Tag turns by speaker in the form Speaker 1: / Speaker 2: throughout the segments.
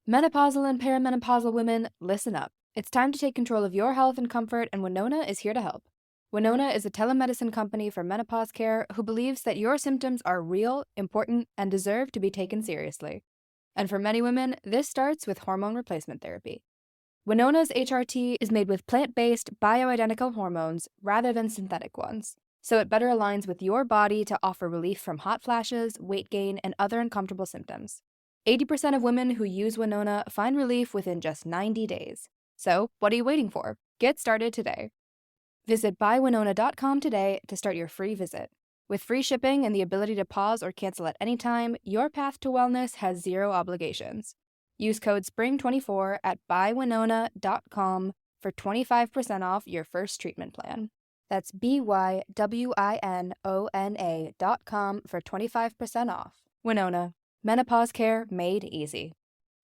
Speaker 1: Menopausal and perimenopausal women, listen up. It's time to take control of your health and comfort, and Winona is here to help. Winona is a telemedicine company for menopause care who believes that your symptoms are real, important, and deserve to be taken seriously. And for many women, this starts with hormone replacement therapy. Winona's HRT is made with plant-based, bioidentical hormones rather than synthetic ones, so it better aligns with your body to offer relief from hot flashes, weight gain, and other uncomfortable symptoms. 80% of women who use Winona find relief within just 90 days. So, what are you waiting for? Get started today. Visit buywinona.com today to start your free visit. With free shipping and the ability to pause or cancel at any time, your path to wellness has zero obligations. Use code SPRING24 at buywinona.com for 25% off your first treatment plan. That's BYWINONA.com for 25% off. Winona. Menopause care made easy.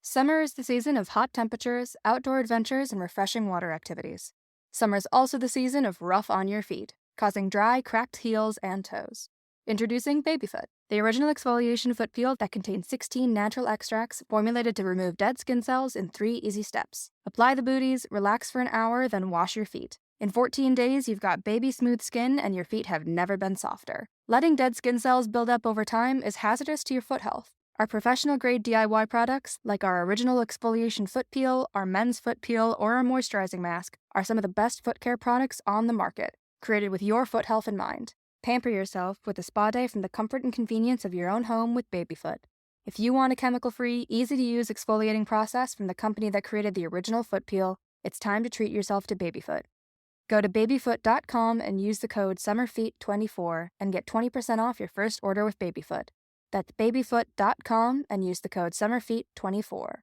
Speaker 1: Summer is the season of hot temperatures, outdoor adventures, and refreshing water activities. Summer is also the season of rough on your feet, causing dry, cracked heels and toes. Introducing Babyfoot, the original exfoliation foot peel that contains 16 natural extracts formulated to remove dead skin cells in 3 easy steps. Apply the booties, relax for an hour, then wash your feet. In 14 days, you've got baby smooth skin and your feet have never been softer. Letting dead skin cells build up over time is hazardous to your foot health. Our professional-grade DIY products, like our original exfoliation foot peel, our men's foot peel, or our moisturizing mask, are some of the best foot care products on the market, created with your foot health in mind. Pamper yourself with a spa day from the comfort and convenience of your own home with Babyfoot. If you want a chemical-free, easy-to-use exfoliating process from the company that created the original foot peel, it's time to treat yourself to Babyfoot. Go to babyfoot.com and use the code SUMMERFEET24 and get 20% off your first order with Babyfoot. That's babyfoot.com and use the code SUMMERFEET24.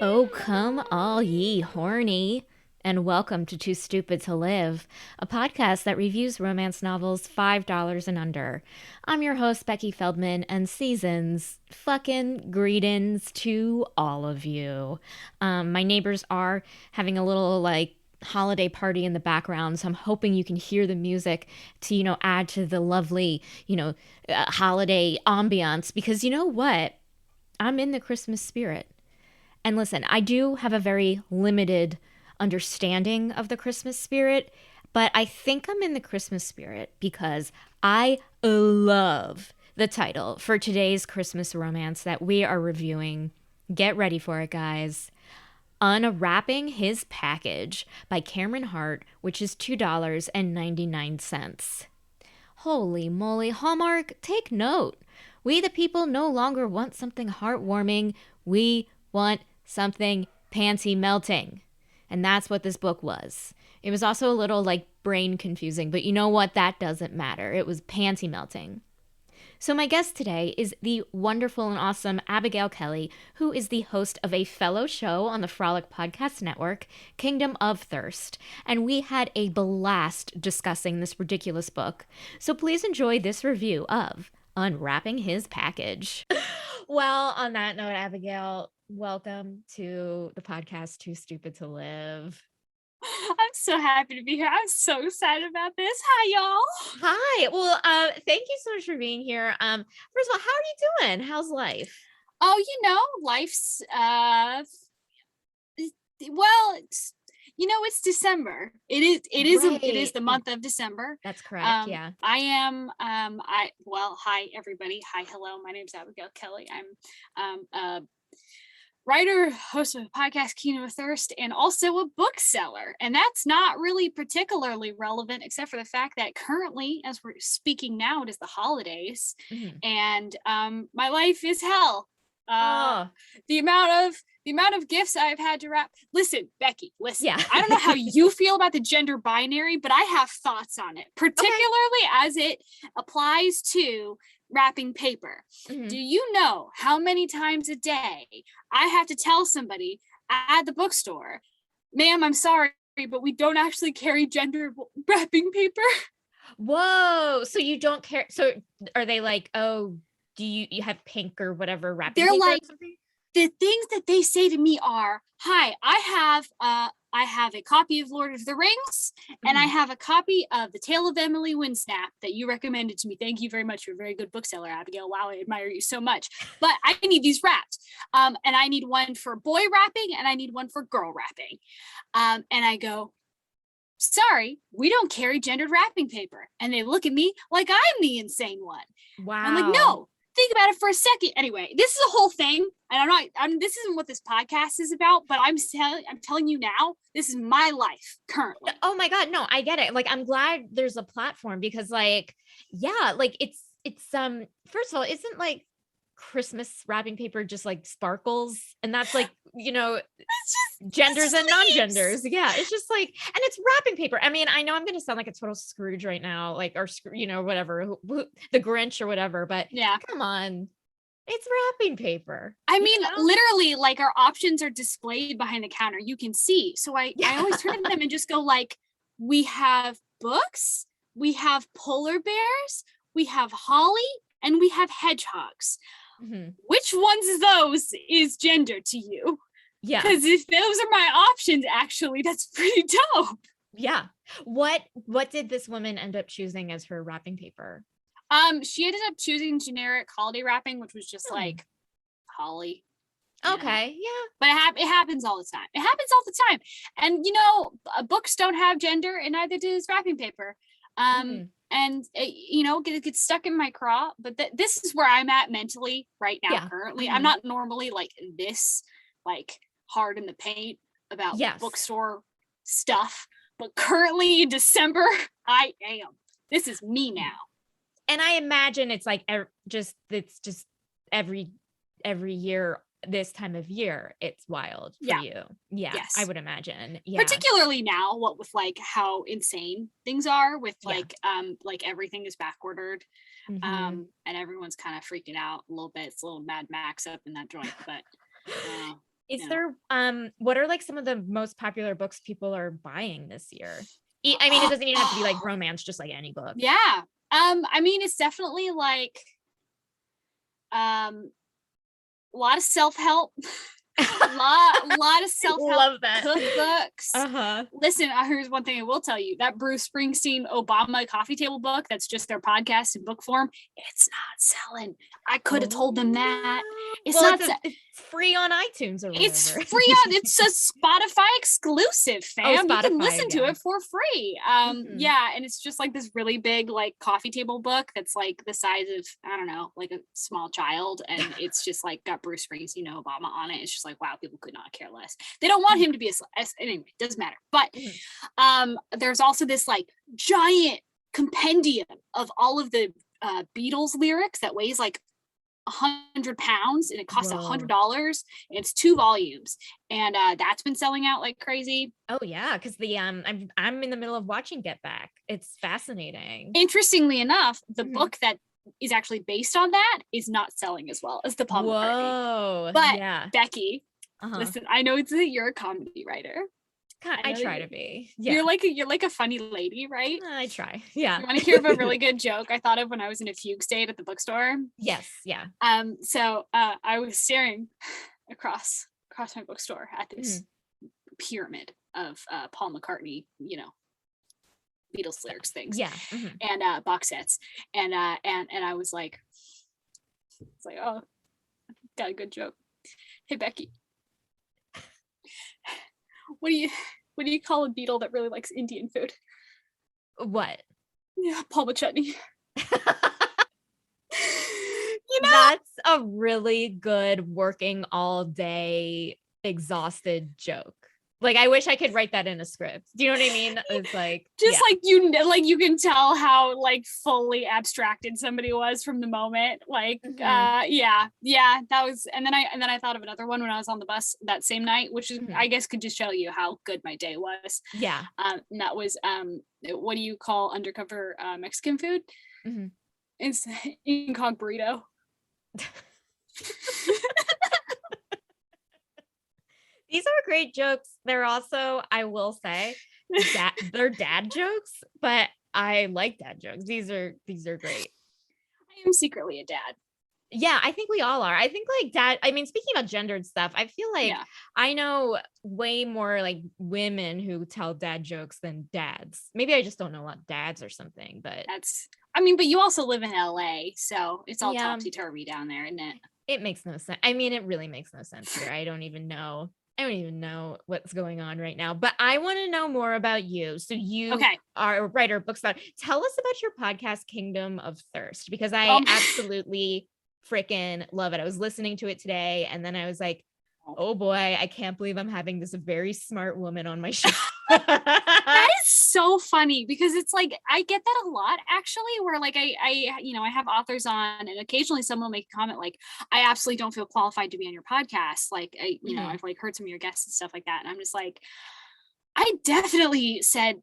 Speaker 2: Oh, come all ye horny, and welcome to Too Stupid to Live, a podcast that reviews romance novels $5 and under. I'm your host, Becky Feldman, and seasons fucking greetings to all of you. My neighbors are having a little, holiday party in the background, so I'm hoping you can hear the music to, add to the lovely, holiday ambiance, because you know what? I'm in the Christmas spirit. And listen, I do have a very limited understanding of the Christmas spirit, but I think I'm in the Christmas spirit because I love the title for today's Christmas romance that we are reviewing. Get ready for it, guys. Unwrapping His Package by Cameron Hart, which is $2.99. Holy moly, Hallmark, take note. We the people no longer want something heartwarming. We want something panty melting. And that's what this book was. It was also a little brain confusing, but you know what? That doesn't matter. It was panty melting. So my guest today is the wonderful and awesome Abigail Kelly, who is the host of a fellow show on the Frolic Podcast Network, Kingdom of Thirst. And we had a blast discussing this ridiculous book. So please enjoy this review of Unwrapping His Package. Well, on that note, Abigail, welcome to the podcast Too Stupid to Live.
Speaker 3: I'm so happy to be here. I'm so excited about this. Hi, y'all.
Speaker 2: Hi. Well, thank you so much for being here. First of all, how are you doing? How's life?
Speaker 3: Oh, life's it's December. It is the month of December.
Speaker 2: That's correct. Yeah.
Speaker 3: I am hi everybody. Hi, hello. My name's Abigail Kelly. I'm a writer, host of a podcast, Kingdom of Thirst, and also a bookseller. And that's not really particularly relevant, except for the fact that currently, as we're speaking now, it is the holidays, and my life is hell. The amount of gifts I've had to wrap. Listen, Becky, listen. Yeah. I don't know how you feel about the gender binary, but I have thoughts on it, particularly as it applies to wrapping paper. Do you know how many times a day I have to tell somebody at the bookstore, ma'am, I'm sorry, but we don't actually carry gender wrapping paper?
Speaker 2: Whoa. So you don't care. So are they like, oh, do you have pink or whatever wrapping
Speaker 3: paper?
Speaker 2: They're
Speaker 3: like, the things that they say to me are, hi, I have I have a copy of Lord of the Rings, and I have a copy of The Tale of Emily Winsnap that you recommended to me. Thank you very much. You're a very good bookseller, Abigail. Wow, I admire you so much. But I need these wrapped. And I need one for boy wrapping, and I need one for girl wrapping. And I go, sorry, we don't carry gendered wrapping paper. And they look at me like I'm the insane one.
Speaker 2: Wow.
Speaker 3: I'm like, no, think about it for a second. Anyway, this is a whole thing. And this isn't what this podcast is about, but I'm telling you now, this is my life currently.
Speaker 2: Oh my God. No, I get it. Like, I'm glad there's a platform because like, yeah, like it's first of all, isn't like Christmas wrapping paper just like sparkles? And that's like, you know, genders and non-genders. Yeah. It's just like, and it's wrapping paper. I mean, I know I'm going to sound like a total Scrooge right now, like, or, you know, whatever, the Grinch or whatever, but yeah, come on. It's wrapping paper.
Speaker 3: I mean, literally, like our options are displayed behind the counter. You can see. So I always turn to them and just go like, we have books, we have polar bears, we have holly, and we have hedgehogs. Which ones of those is gender to you? Yeah. Because if those are my options, actually, that's pretty dope.
Speaker 2: Yeah. What did this woman end up choosing as her wrapping paper?
Speaker 3: She ended up choosing generic holiday wrapping, which was just like holly.
Speaker 2: Okay, yeah.
Speaker 3: But it happens all the time. It happens all the time. And, you know, books don't have gender, and neither does wrapping paper. And, you know, it gets stuck in my craw. But this is where I'm at mentally right now, currently. I'm not normally like this, like hard in the paint about bookstore stuff. But currently in December, I am. This is me now.
Speaker 2: And I imagine it's like it's just every year this time of year it's wild for you. Yeah. Yes. I would imagine. Yeah.
Speaker 3: Particularly now, what with like how insane things are with like everything is back ordered. And everyone's kind of freaking out a little bit. It's a little Mad Max up in that joint. But
Speaker 2: is there what are like some of the most popular books people are buying this year? I mean, it doesn't even have to be like romance, just like any book.
Speaker 3: Yeah. I mean, it's definitely like a lot of self-help, a lot of self-help.
Speaker 2: Love that.
Speaker 3: Cookbooks. Listen, here's one thing I will tell you: that Bruce Springsteen Obama coffee table book that's just their podcast in book form, it's not selling. I could have told them that. It's
Speaker 2: it's free on iTunes or whatever.
Speaker 3: It's free on. It's a Spotify exclusive, fam. You can listen to it for free. Yeah, and it's just like this really big like coffee table book that's like the size of, I don't know, like a small child, and it's just like got Bruce Springsteen, Obama on it. It's just like, wow, people could not care less. They don't want him to be anyway, it doesn't matter. But there's also this like giant compendium of all of the Beatles lyrics that weighs like 100 pounds, and it costs $100, and it's 2 volumes, and that's been selling out like crazy.
Speaker 2: Oh yeah, because the I'm in the middle of watching Get Back. It's fascinating.
Speaker 3: Interestingly enough, the book that is actually based on that is not selling as well as the Paul McCartney. But Becky, listen, I know you're a comedy writer.
Speaker 2: I try to be.
Speaker 3: Yeah. You're like a funny lady, right?
Speaker 2: I try. Yeah.
Speaker 3: You want to hear of a really good joke I thought of when I was in a fugue state at the bookstore?
Speaker 2: Yes. Yeah.
Speaker 3: So I was staring across my bookstore at this pyramid of Paul McCartney, you know, Beatles lyrics things.
Speaker 2: Yeah.
Speaker 3: And box sets. And I was like, it's like, oh, got a good joke. Hey Becky. What do you call a beetle that really likes Indian food?
Speaker 2: What?
Speaker 3: Yeah, Paul Chutney.
Speaker 2: You know, that's a really good working all day exhausted joke. Like, I wish I could write that in a script. Do you know what I mean? It's like
Speaker 3: just like you can tell how like fully abstracted somebody was from the moment. Like that was, and then I thought of another one when I was on the bus that same night, which is I guess could just show you how good my day was.
Speaker 2: Yeah.
Speaker 3: And that was what do you call undercover Mexican food? It's incog burrito.
Speaker 2: These are great jokes. They're also, I will say, they're dad jokes, but I like dad jokes. These are great.
Speaker 3: I am secretly a dad.
Speaker 2: Yeah, I think we all are. I think like speaking about gendered stuff, I feel like
Speaker 3: Yeah.
Speaker 2: I know way more like women who tell dad jokes than dads. Maybe I just don't know a lot of dads or something, but
Speaker 3: but you also live in LA, so it's all
Speaker 2: yeah,
Speaker 3: topsy-turvy down there, isn't it?
Speaker 2: it makes no sense. I mean, it really makes no sense here. I don't even know what's going on right now, but I want to know more about you. So you
Speaker 3: Okay.
Speaker 2: are a writer, book scholar. Tell us about your podcast, Kingdom of Thirst, because I
Speaker 3: Um,
Speaker 2: absolutely freaking love it. I was listening to it today and then I was like, oh boy, I can't believe I'm having this very smart woman on my show.
Speaker 3: That is so funny because it's like I get that a lot actually, where like I have authors on and occasionally someone will make a comment like, I absolutely don't feel qualified to be on your podcast. Like I've like heard some of your guests and stuff like that. And I'm just like, I definitely said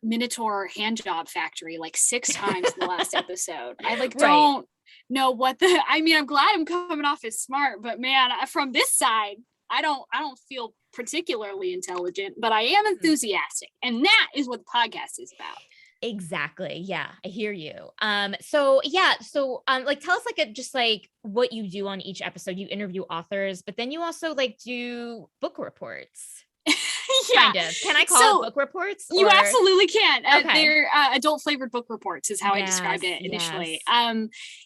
Speaker 3: Minotaur Handjob Factory like 6 times in the last episode. I like don't know what I'm glad I'm coming off as smart, but man, from this side, I don't feel particularly intelligent, but I am enthusiastic. And that is what the podcast is about.
Speaker 2: Exactly. Yeah, I hear you. So like tell us like just like what you do on each episode. You interview authors, but then you also like do book reports.
Speaker 3: Yeah.
Speaker 2: Kind of. Can I call it book reports?
Speaker 3: You absolutely can.
Speaker 2: Okay.
Speaker 3: They're adult flavored book reports is how I described it initially.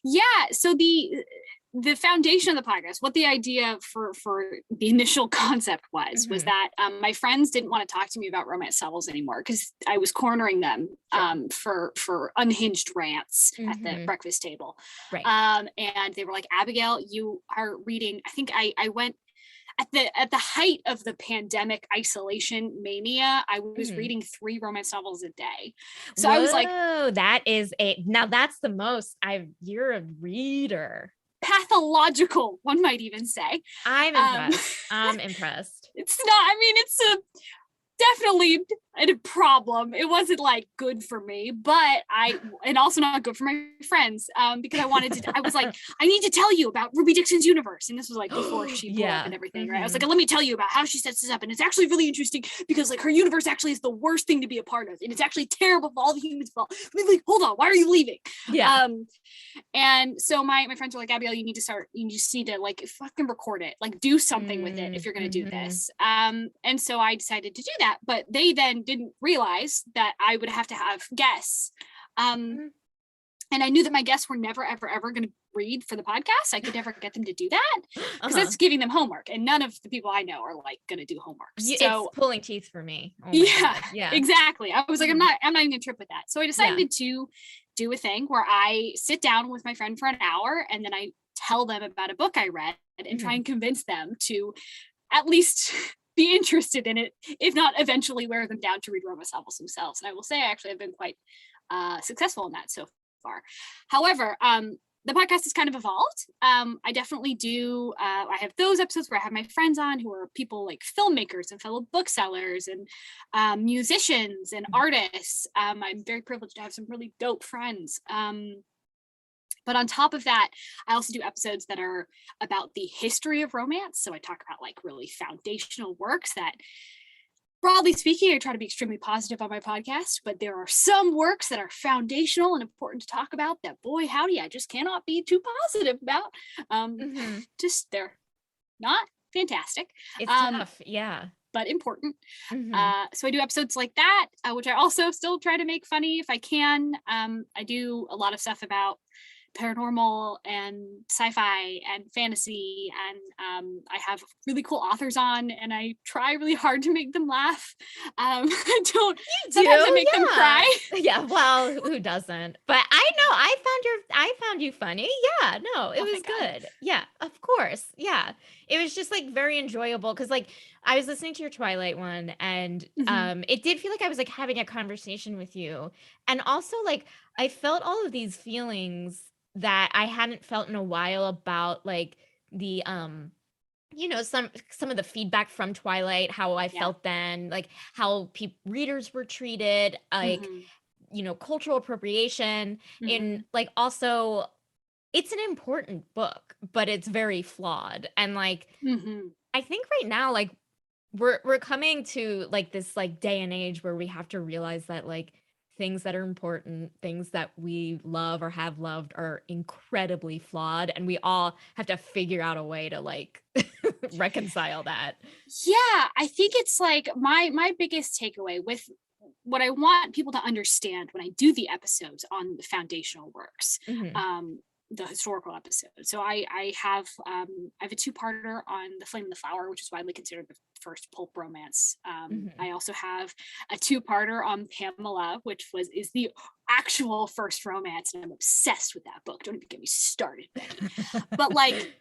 Speaker 2: Yes.
Speaker 3: So the foundation of the podcast, what the idea for the initial concept was that my friends didn't want to talk to me about romance novels anymore because I was cornering them for unhinged rants at the breakfast table.
Speaker 2: Right.
Speaker 3: And they were like, Abigail, you are reading. I think I went at the height of the pandemic isolation mania, I was reading 3 romance novels a day. So I was like,
Speaker 2: that's the most you're a reader.
Speaker 3: Pathological, one might even say.
Speaker 2: I'm impressed. I'm impressed.
Speaker 3: It's definitely a problem. It wasn't like good for me, but and also not good for my friends because I was like, I need to tell you about Ruby Dixon's universe. And this was like before she blew up and everything, right? I was like, let me tell you about how she sets this up. And it's actually really interesting because like her universe actually is the worst thing to be a part of. And it's actually terrible for all the humans involved. I mean, like, hold on, why are you leaving?
Speaker 2: Yeah.
Speaker 3: And so my friends were like, Abigail, you just need to like fucking record it, like do something with it if you're going to do this. And so I decided to do that, but they then didn't realize that I would have to have guests. And I knew that my guests were never, ever, ever going to read for the podcast. I could never get them to do that because that's giving them homework. And none of the people I know are like going to do homework. So
Speaker 2: it's pulling teeth for me. Oh
Speaker 3: yeah, exactly. I was like, I'm not even gonna trip with that. So I decided to do a thing where I sit down with my friend for an hour and then I tell them about a book I read and try and convince them to at least be interested in it, if not eventually wear them down to read romance novels themselves. And I will say I actually have been quite successful in that so far. However, the podcast has kind of evolved. I definitely do. I have those episodes where I have my friends on who are people like filmmakers and fellow booksellers and musicians and artists. I'm very privileged to have some really dope friends. But on top of that, I also do episodes that are about the history of romance. So I talk about like really foundational works that, broadly speaking, I try to be extremely positive on my podcast, but there are some works that are foundational and important to talk about that, boy, howdy, I just cannot be too positive about. Just they're not fantastic.
Speaker 2: It's tough, yeah.
Speaker 3: But important. So I do episodes like that, which I also still try to make funny if I can. I do a lot of stuff about paranormal and sci-fi and fantasy, and I have really cool authors on and I try really hard to make them laugh. Sometimes I make them cry.
Speaker 2: Yeah, well, who doesn't? But I know I found you funny. Yeah, no, it was good. God. Yeah, of course. Yeah, it was just like very enjoyable because like I was listening to your Twilight one and it did feel like I was like having a conversation with you, and also like I felt all of these feelings that I hadn't felt in a while about like the some of the feedback from Twilight, how I felt then, like how readers were treated, like cultural appropriation, and like also it's an important book, but it's very flawed. And like I think right now like we're coming to like this like day and age where we have to realize that like things that are important, things that we love or have loved are incredibly flawed, and we all have to figure out a way to like reconcile that.
Speaker 3: Yeah, I think it's like my biggest takeaway with what I want people to understand when I do the episodes on the foundational works,
Speaker 2: Mhm.
Speaker 3: the historical episode. So I have a two-parter on The Flame and the Flower, which is widely considered the first pulp romance.
Speaker 2: Mhm.
Speaker 3: I also have a two-parter on Pamela, which is the actual first romance, and I'm obsessed with that book. Don't even get me started, Becky. But like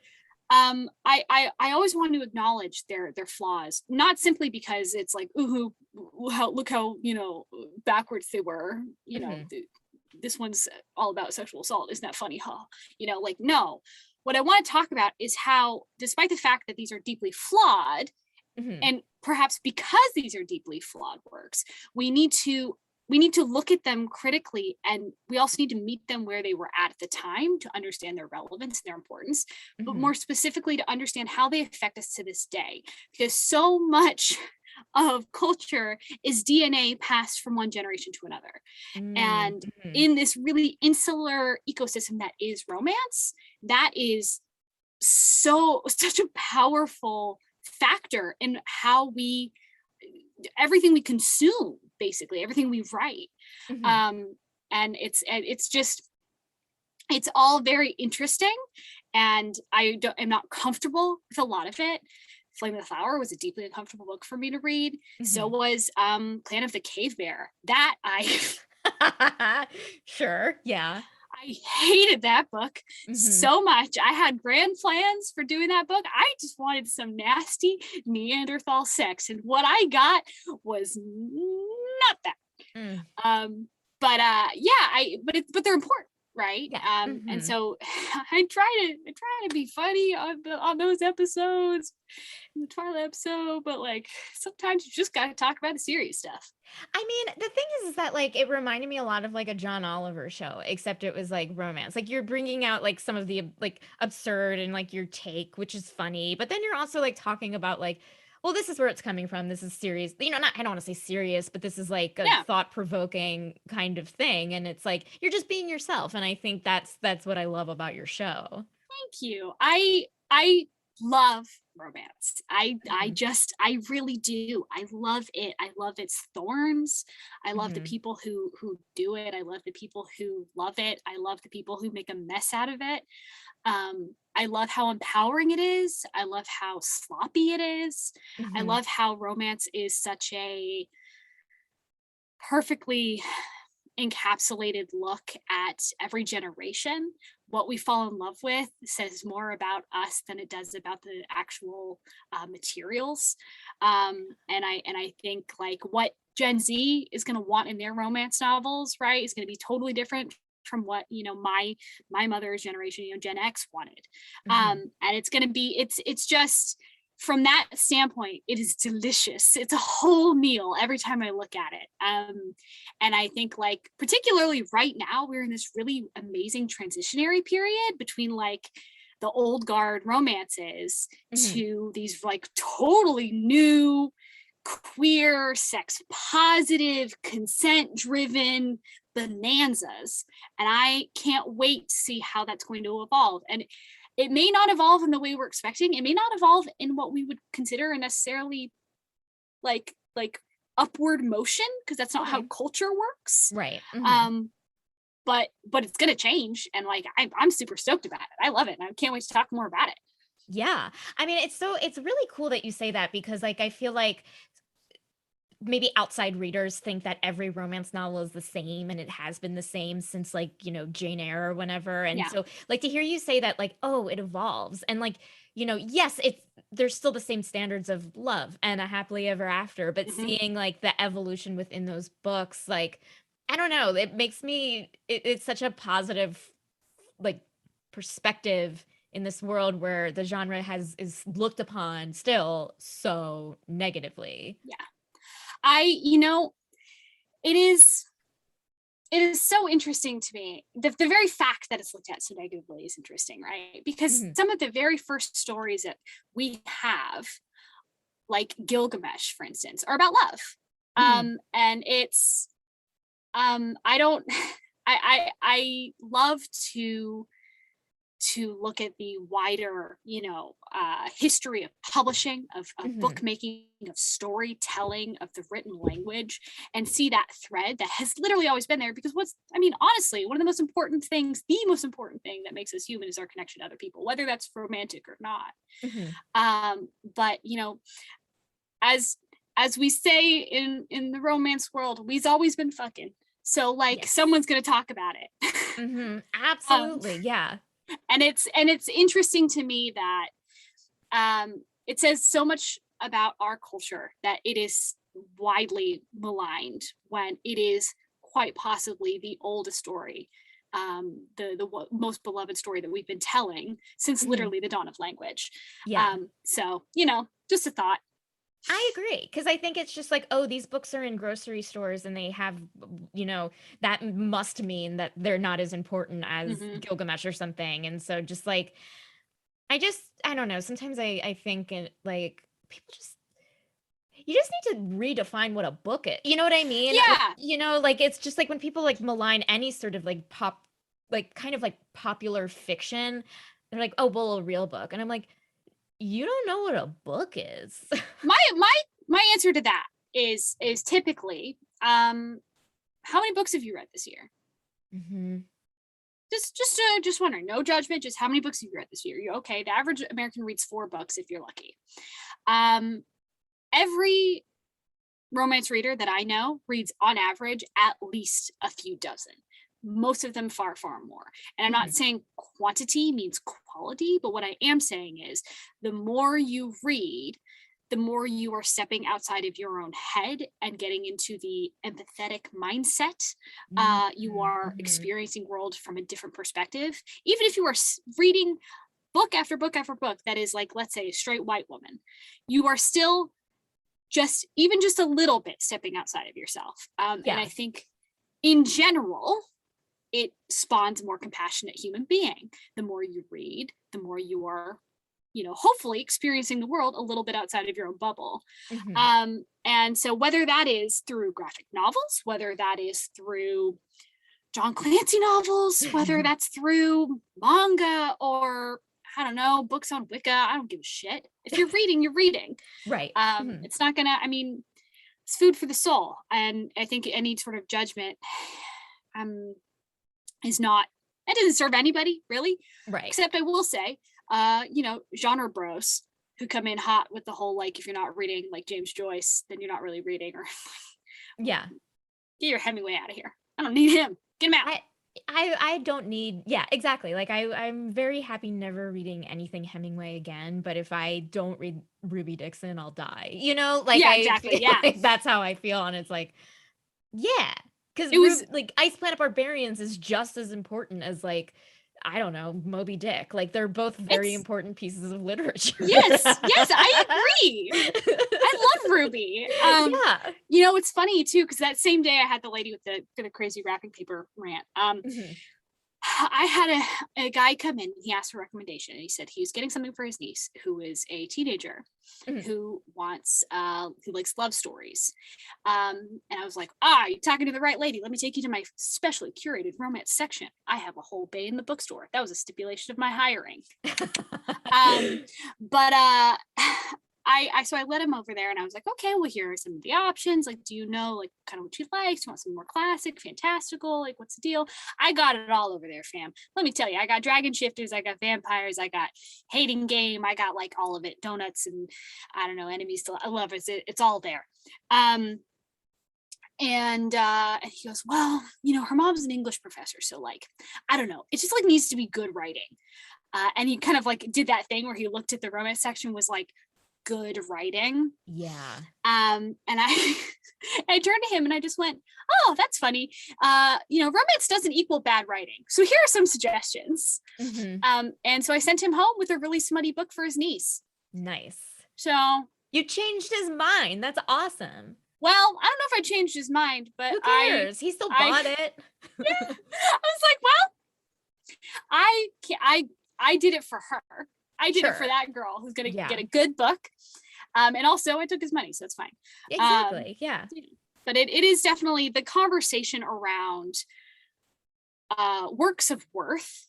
Speaker 3: I always want to acknowledge their flaws, not simply because it's like, ooh, look how, backwards they were,
Speaker 2: Mhm.
Speaker 3: this one's all about sexual assault, isn't that funny, huh? Like, no. What I want to talk about is how, despite the fact that these are deeply flawed,
Speaker 2: Mhm.
Speaker 3: and perhaps because these are deeply flawed works, we need to look at them critically, and we also need to meet them where they were at the time to understand their relevance and their importance, but
Speaker 2: Mhm.
Speaker 3: more specifically to understand how they affect us to this day, because so much of culture is DNA passed from one generation to another.
Speaker 2: Mm,
Speaker 3: And
Speaker 2: mhm.
Speaker 3: in this really insular ecosystem that is romance, that is such a powerful factor in how we everything we consume, basically everything we write.
Speaker 2: Mhm.
Speaker 3: And it's just, it's all very interesting, and am not comfortable with a lot of it. Flame of the Flower was a deeply uncomfortable book for me to read. So
Speaker 2: Mhm.
Speaker 3: was Clan of the Cave Bear. That I
Speaker 2: Sure, yeah.
Speaker 3: I hated that book
Speaker 2: Mhm.
Speaker 3: so much. I had grand plans for doing that book. I just wanted some nasty Neanderthal sex, and what I got was not that.
Speaker 2: Mm.
Speaker 3: But they're important, right?
Speaker 2: Yeah.
Speaker 3: And
Speaker 2: Mhm.
Speaker 3: so I try to be funny on those episodes, in the Twilight episode, but like sometimes you just got to talk about the serious stuff.
Speaker 2: I mean, the thing is that, like, it reminded me a lot of, like, a John Oliver show, except it was, like, romance. Like, you're bringing out, like, some of the, like, absurd and, like, your take, which is funny, but then you're also, like, talking about, like, well, this is where it's coming from. This is serious. Not I don't wanna say serious, but this is, like, a
Speaker 3: Yeah,
Speaker 2: thought-provoking kind of thing, and it's like, you're just being yourself, and I think that's what I love about your show.
Speaker 3: thank you. I love romance.
Speaker 2: Mhm.
Speaker 3: I really do. I love it. I love its thorns. I love the
Speaker 2: Mhm.
Speaker 3: people who do it. I love the people who love it. I love the people who make a mess out of it. I love how empowering it is. I love how sloppy it is. I
Speaker 2: Mhm.
Speaker 3: love how romance is such a perfectly encapsulated look at every generation. What we fall in love with says more about us than it does about the actual materials. And I think like what Gen Z is going to want in their romance novels, right, is going to be totally different from what my mother's generation, Gen X wanted.
Speaker 2: Mhm.
Speaker 3: And it's going to be it's just, from that standpoint, it is delicious. It's a whole meal every time I look at it. And I think like particularly right now we're in this really amazing transitionary period between like the old guard romances
Speaker 2: Mhm.
Speaker 3: to these like totally new queer, sex positive, consent driven bonanzas. And I can't wait to see how that's going to evolve. And it may not evolve in the way we're expecting. It may not evolve in what we would consider a necessarily like upward motion, because that's not how
Speaker 2: Okay.
Speaker 3: culture works.
Speaker 2: Right. Mhm.
Speaker 3: Um, but it's gonna change, and like I'm super stoked about it. I love it, and I can't wait to talk more about it.
Speaker 2: Yeah. I mean, it's really cool that you say that because like I feel like maybe outside readers think that every romance novel is the same and it has been the same since like, Jane Eyre or whenever. And
Speaker 3: Yeah.
Speaker 2: so like to hear you say that like, oh, it evolves and like, yes, it's there's still the same standards of love and a happily ever after, but
Speaker 3: Hmm.
Speaker 2: seeing like the evolution within those books, like I don't know, it's such a positive like perspective in this world where the genre has is looked upon still so negatively.
Speaker 3: Yeah. I you know it is it is so interesting to me. The very fact that it's looked at so negatively is interesting, right? Because
Speaker 2: Mhm.
Speaker 3: some of the very first stories that we have, like Gilgamesh, for instance, are about love.
Speaker 2: Mhm.
Speaker 3: And it's I don't, I love to look at the wider, history of publishing, of bookmaking, of storytelling, of the written language, and see that thread that has literally always been there. Because honestly, one of the most important things, the most important thing that makes us human is our connection to other people, whether that's romantic or not. But as we say in the romance world, we've always been fucking. So like someone's gonna talk about it.
Speaker 2: Absolutely. Yeah.
Speaker 3: And it's interesting to me that it says so much about our culture that it is widely maligned when it is quite possibly the oldest story, the most beloved story that we've been telling since literally the dawn of language. So just a thought.
Speaker 2: I agree, because I think it's just like, oh, these books are in grocery stores and they have, that must mean that they're not as important as Gilgamesh or something. And so just like, I don't know. Sometimes I think like people you just need to redefine what a book is. You know what I mean?
Speaker 3: Yeah.
Speaker 2: Like it's just like when people like malign any sort of like kind of like popular fiction, they're like, oh, well, a real book. And I'm like, you don't know what a book is.
Speaker 3: my answer to that is typically, how many books have you read this year? Just wondering, no judgment, just how many books have you read this year? You're okay. The average American reads 4 books if you're lucky. Every romance reader that I know reads on average at least a few dozen. Most of them far, far more. And I'm not saying quantity means quality, but what I am saying is the more you read, the more you are stepping outside of your own head and getting into the empathetic mindset. You are experiencing world from a different perspective. Even if you are reading book after book after book that is like, let's say, a straight white woman, you are still just a little bit stepping outside of yourself. And I think in general, it spawns a more compassionate human being. The more you read, the more you are, hopefully experiencing the world a little bit outside of your own bubble. And so whether that is through graphic novels, whether that is through John Clancy novels, whether that's through manga or, I don't know, books on Wicca, I don't give a shit. If you're reading, you're reading.
Speaker 2: Right.
Speaker 3: It's not gonna, it's food for the soul. And I think any sort of judgment is not, it doesn't serve anybody really.
Speaker 2: Right.
Speaker 3: Except I will say, genre bros who come in hot with the whole, like, if you're not reading like James Joyce, then you're not really reading, or get your Hemingway out of here. I don't need him. Get him out.
Speaker 2: I don't need, exactly. Like I'm very happy never reading anything Hemingway again, but if I don't read Ruby Dixon, I'll die.
Speaker 3: Exactly.
Speaker 2: Like that's how I feel. And it's like, because
Speaker 3: it was
Speaker 2: like Ice Planet Barbarians is just as important as like, I don't know, Moby Dick. Like they're both very important pieces of literature.
Speaker 3: Yes, I agree. I love Ruby. It's funny too, because that same day I had the lady with the crazy wrapping paper rant. I had a guy come in, he asked for a recommendation, and he said he was getting something for his niece who is a teenager who wants who likes love stories. And I was like, you're talking to the right lady. Let me take you to my specially curated romance section. I have a whole bay in the bookstore. That was a stipulation of my hiring. So I led him over there and I was like, okay, well, here are some of the options. Like, do you know, like, kind of what you like? Do you want something more classic, fantastical? Like, what's the deal? I got it all over there, fam. Let me tell you, I got dragon shifters, I got vampires, I got hating game, I got like all of it, donuts and I don't know, enemies to lovers. It's all there. And he goes, well, her mom's an English professor, so like, I don't know, it just like needs to be good writing. And he kind of like did that thing where he looked at the romance section, was like, good writing. And I turned to him and I just went, oh, that's funny. Romance doesn't equal bad writing, so here are some suggestions. And so I sent him home with a really smutty book for his niece.
Speaker 2: Nice.
Speaker 3: So
Speaker 2: you changed his mind. That's awesome.
Speaker 3: Well, I don't know if I changed his mind, but
Speaker 2: who cares? He still bought it.
Speaker 3: Yeah. I was like, well, I did it for her. I did it for that girl who's going to get a good book. And also I took his money, so it's fine.
Speaker 2: Exactly.
Speaker 3: but it is definitely the conversation around works of worth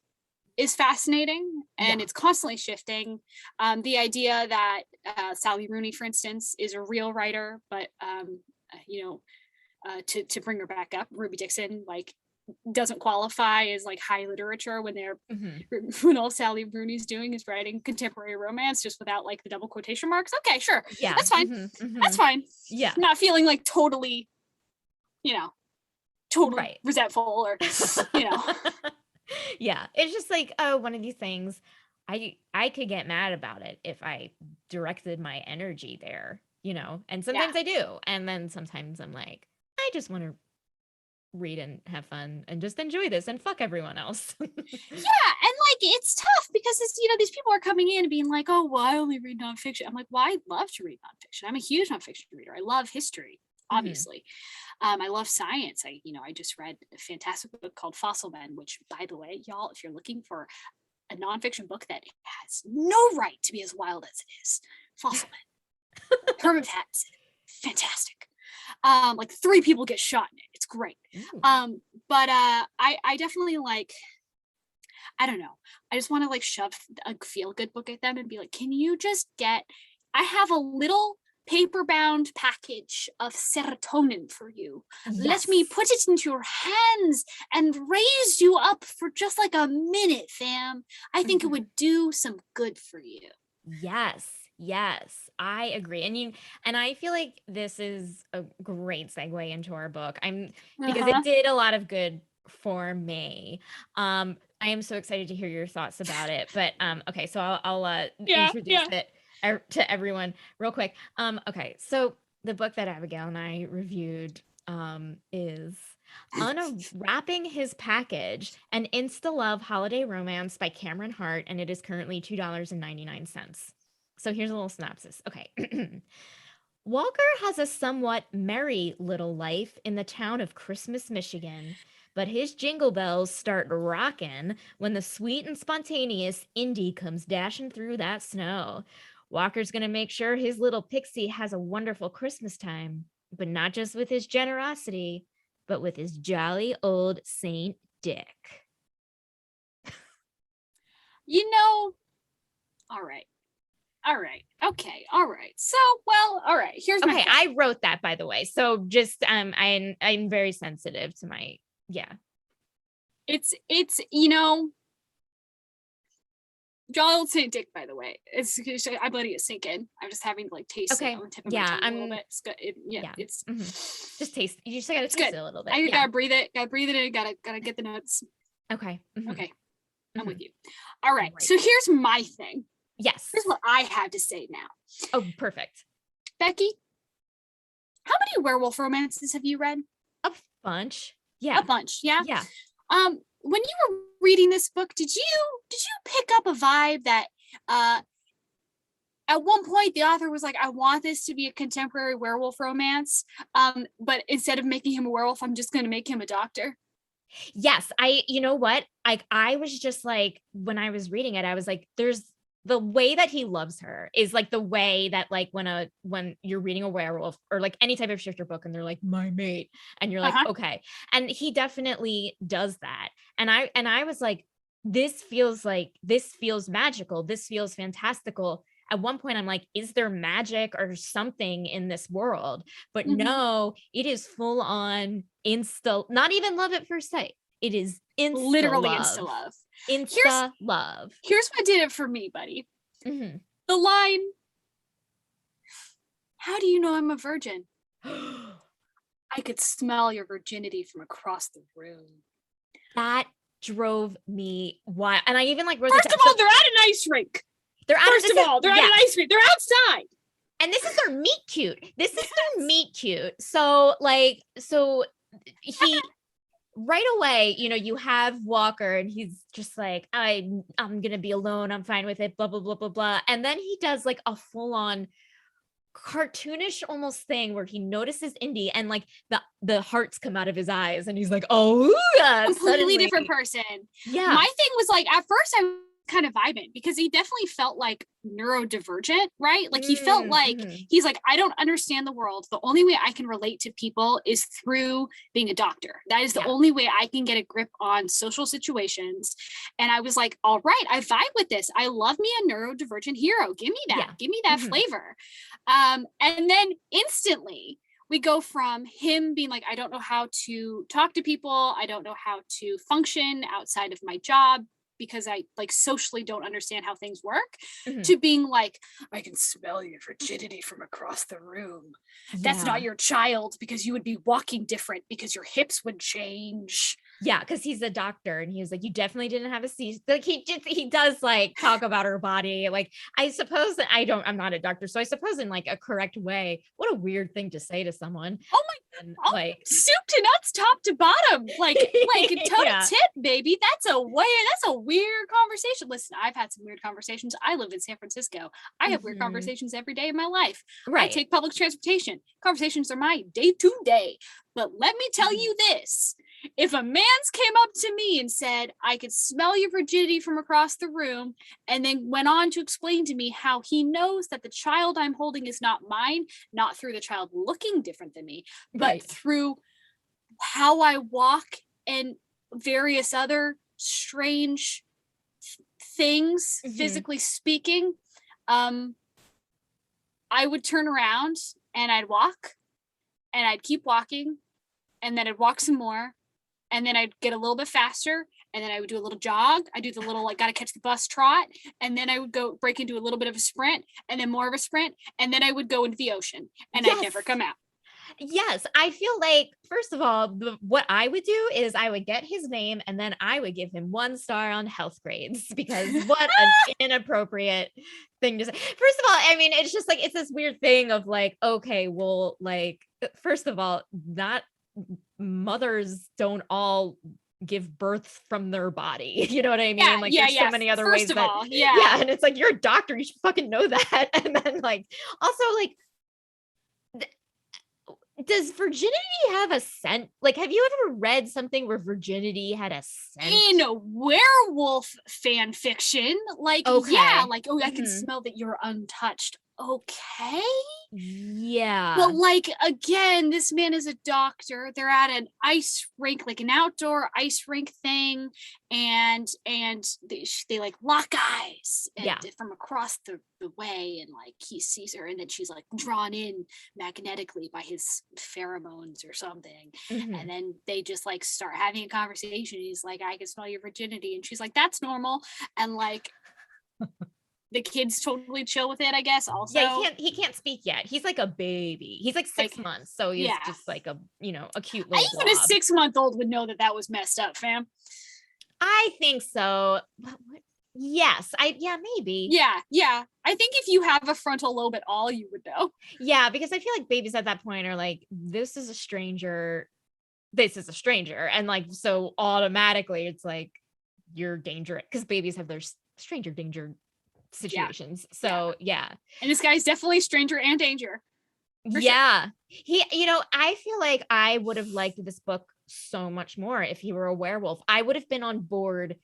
Speaker 3: is fascinating, and it's constantly shifting. The idea that Sally Rooney, for instance, is a real writer, but to bring her back up, Ruby Dixon like doesn't qualify as like high literature when they're when all Sally Rooney's doing is writing contemporary romance just without like the double quotation marks. Okay, sure, that's fine. That's fine.
Speaker 2: Yeah,
Speaker 3: not feeling like totally, totally resentful or
Speaker 2: yeah, it's just like, one of these things I could get mad about it if I directed my energy there, and sometimes I do, and then sometimes I'm like, I just want to read and have fun and just enjoy this and fuck everyone else.
Speaker 3: And like it's tough because it's these people are coming in and being like, oh, well, I only read nonfiction. I'm like, well, I love to read nonfiction. I'm a huge nonfiction reader. I love history, obviously. I love science. I just read a fantastic book called Fossil Men, which, by the way, y'all, if you're looking for a nonfiction book that has no right to be as wild as it is, Fossil Men. Herman Pattinson, fantastic. Like 3 people get shot in it. It's great. But I definitely like, I don't know. I just want to like shove a feel good book at them and be like, can you just I have a little paper bound package of serotonin for you. Let me put it into your hands and raise you up for just like a minute, fam. I think it would do some good for you.
Speaker 2: Yes, I agree. And I feel like this is a great segue into our book. Because it did a lot of good for me. I am so excited to hear your thoughts about it. But okay, so I'll introduce it to everyone real quick. Okay, so the book that Abigail and I reviewed is Unwrapping His Package, an Insta-Love holiday romance by Cameron Hart, and it is currently $2.99. So here's a little synopsis. Okay. Walker has a somewhat merry little life in the town of Christmas, Michigan, but his jingle bells start rocking when the sweet and spontaneous Indy comes dashing through that snow. Walker's going to make sure his little pixie has a wonderful Christmas time, but not just with his generosity, but with his jolly old Saint Dick.
Speaker 3: All right. Okay. All right. So, well, all right. Here's my thing.
Speaker 2: I wrote that, by the way. So just I'm very sensitive to my
Speaker 3: It's jolly old Saint Dick, by the way. I'm letting it sink in. I'm just having to like taste it on the tip of my tongue a little bit. It's good. It's
Speaker 2: just taste. You just gotta taste it a little bit.
Speaker 3: I gotta breathe it. Gotta breathe it in. Gotta get the notes.
Speaker 2: Okay.
Speaker 3: Okay. I'm with you. All right. So here's my thing.
Speaker 2: Yes.
Speaker 3: Here's what I have to say now.
Speaker 2: Oh, perfect.
Speaker 3: Becky, how many werewolf romances have you read?
Speaker 2: A bunch. Yeah.
Speaker 3: A bunch. Yeah.
Speaker 2: Yeah.
Speaker 3: When you were reading this book, did you pick up a vibe that at one point the author was like, I want this to be a contemporary werewolf romance, but instead of making him a werewolf, I'm just going to make him a doctor?
Speaker 2: Yes. You know what? I was just like, when I was reading it, I was like, there's the way that he loves her is like the way that like when you're reading a werewolf or like any type of shifter book and they're like my mate and you're like, okay. And he definitely does that. And I was like, this feels magical. This feels fantastical. At one point I'm like, is there magic or something in this world? But no, it is full on not even love at first sight. It is
Speaker 3: literally
Speaker 2: insta-love.
Speaker 3: Love. Here's what did it for me, buddy. The line, how do you know I'm a virgin? I could smell your virginity from across the room.
Speaker 2: That drove me wild. And I even like wrote
Speaker 3: First of all, they're at an ice rink. They're at an ice rink. They're outside.
Speaker 2: And this is their meet cute. So he right away, you have Walker and he's just like, I'm going to be alone. I'm fine with it, blah, blah, blah, blah, blah. And then he does like a full on cartoonish almost thing where he notices Indy and like the hearts come out of his eyes and he's like, oh,
Speaker 3: completely different person.
Speaker 2: Yeah.
Speaker 3: My thing was like, at first I kind of vibing because he definitely felt like neurodivergent, right? Like he felt like he's like, I don't understand the world. The only way I can relate to people is through being a doctor. That is the only way I can get a grip on social situations. And I was like, all right, I vibe with this. I love me a neurodivergent hero. Give me that. Give me that flavor. And then instantly we go from him being like, I don't know how to talk to people. I don't know how to function outside of my job because I like socially don't understand how things work, to being like, I can smell your virginity from across the room. That's not your child because you would be walking different because your hips would change.
Speaker 2: Yeah, because he's a doctor and he was like, you definitely didn't have a C. Like he does like talk about her body. Like, I suppose that I'm not a doctor. So I suppose in like a correct way, what a weird thing to say to someone.
Speaker 3: Oh my God. Like soup to nuts, top to bottom, like toe to tip, baby. That's a weird conversation. Listen, I've had some weird conversations. I live in San Francisco. I have weird conversations every day of my life. Right. I take public transportation. Conversations are my day to day. But let me tell you this. If a man's came up to me and said, I could smell your virginity from across the room, and then went on to explain to me how he knows that the child I'm holding is not mine, not through the child looking different than me, but through how I walk and various other strange things, physically speaking, I would turn around and I'd walk and I'd keep walking and then I'd walk some more. And then I'd get a little bit faster and then I would do a little jog. I do the little, like, gotta catch the bus trot. And then I would go break into a little bit of a sprint and then more of a sprint. And then I would go into the ocean and I'd never come out.
Speaker 2: Yes. I feel like, first of all, what I would do is I would get his name and then I would give him 1 star on health grades because what an inappropriate thing to say. First of all, I mean, it's just like, it's this weird thing of like, okay, well, like, first of all, not mothers don't all give birth from their body. You know what I mean? Like there's so many other ways that, and it's like, you're a doctor, you should fucking know that. And then like, also like, does virginity have a scent? Like, have you ever read something where virginity had a scent?
Speaker 3: In a werewolf fan fiction, like, like, oh, I can smell that you're untouched. Okay.
Speaker 2: Yeah.
Speaker 3: But like, again, this man is a doctor. They're at an ice rink, like an outdoor ice rink thing. And they like lock eyes from across the way. And like, he sees her and then she's like drawn in magnetically by his pheromones or something. And then they just like start having a conversation. He's like, I can smell your virginity. And she's like, that's normal. And like, the kid's totally chill with it, I guess. Also,
Speaker 2: he can't speak yet. He's like a baby. He's like 6 months, so he's just like a cute little.
Speaker 3: Even a 6-month-old would know that was messed up, fam.
Speaker 2: I think so. Yes, maybe.
Speaker 3: Yeah. I think if you have a frontal lobe at all, you would know.
Speaker 2: Yeah, because I feel like babies at that point are like, this is a stranger, and like so automatically it's like you're dangerous because babies have their stranger danger situations. So
Speaker 3: and this guy's definitely stranger and danger.
Speaker 2: Sure. He, I feel like I would have liked this book so much more if he were a werewolf. I would have been on board